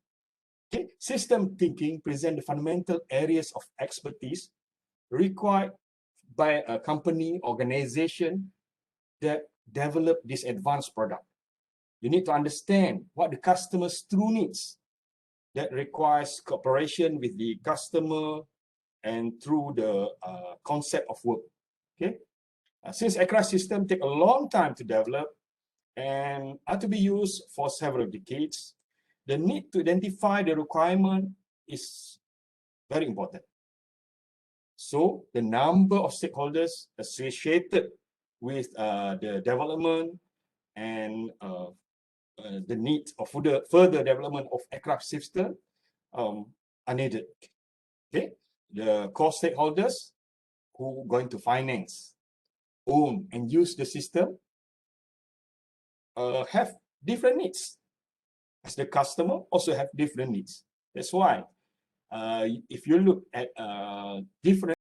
Okay, system thinking present the fundamental areas of expertise required by a company, organization that develop this advanced product. You need to understand what the customer's true needs that requires cooperation with the customer and through the concept of work. Okay, since aircraft system take a long time to develop and are to be used for several decades, the need to identify the requirement is very important. So the number of stakeholders associated with the development and the need of further development of aircraft system are needed. Okay, the core stakeholders who are going to finance, own and use the system have different needs. As the customer also have different needs. That's why if you look at different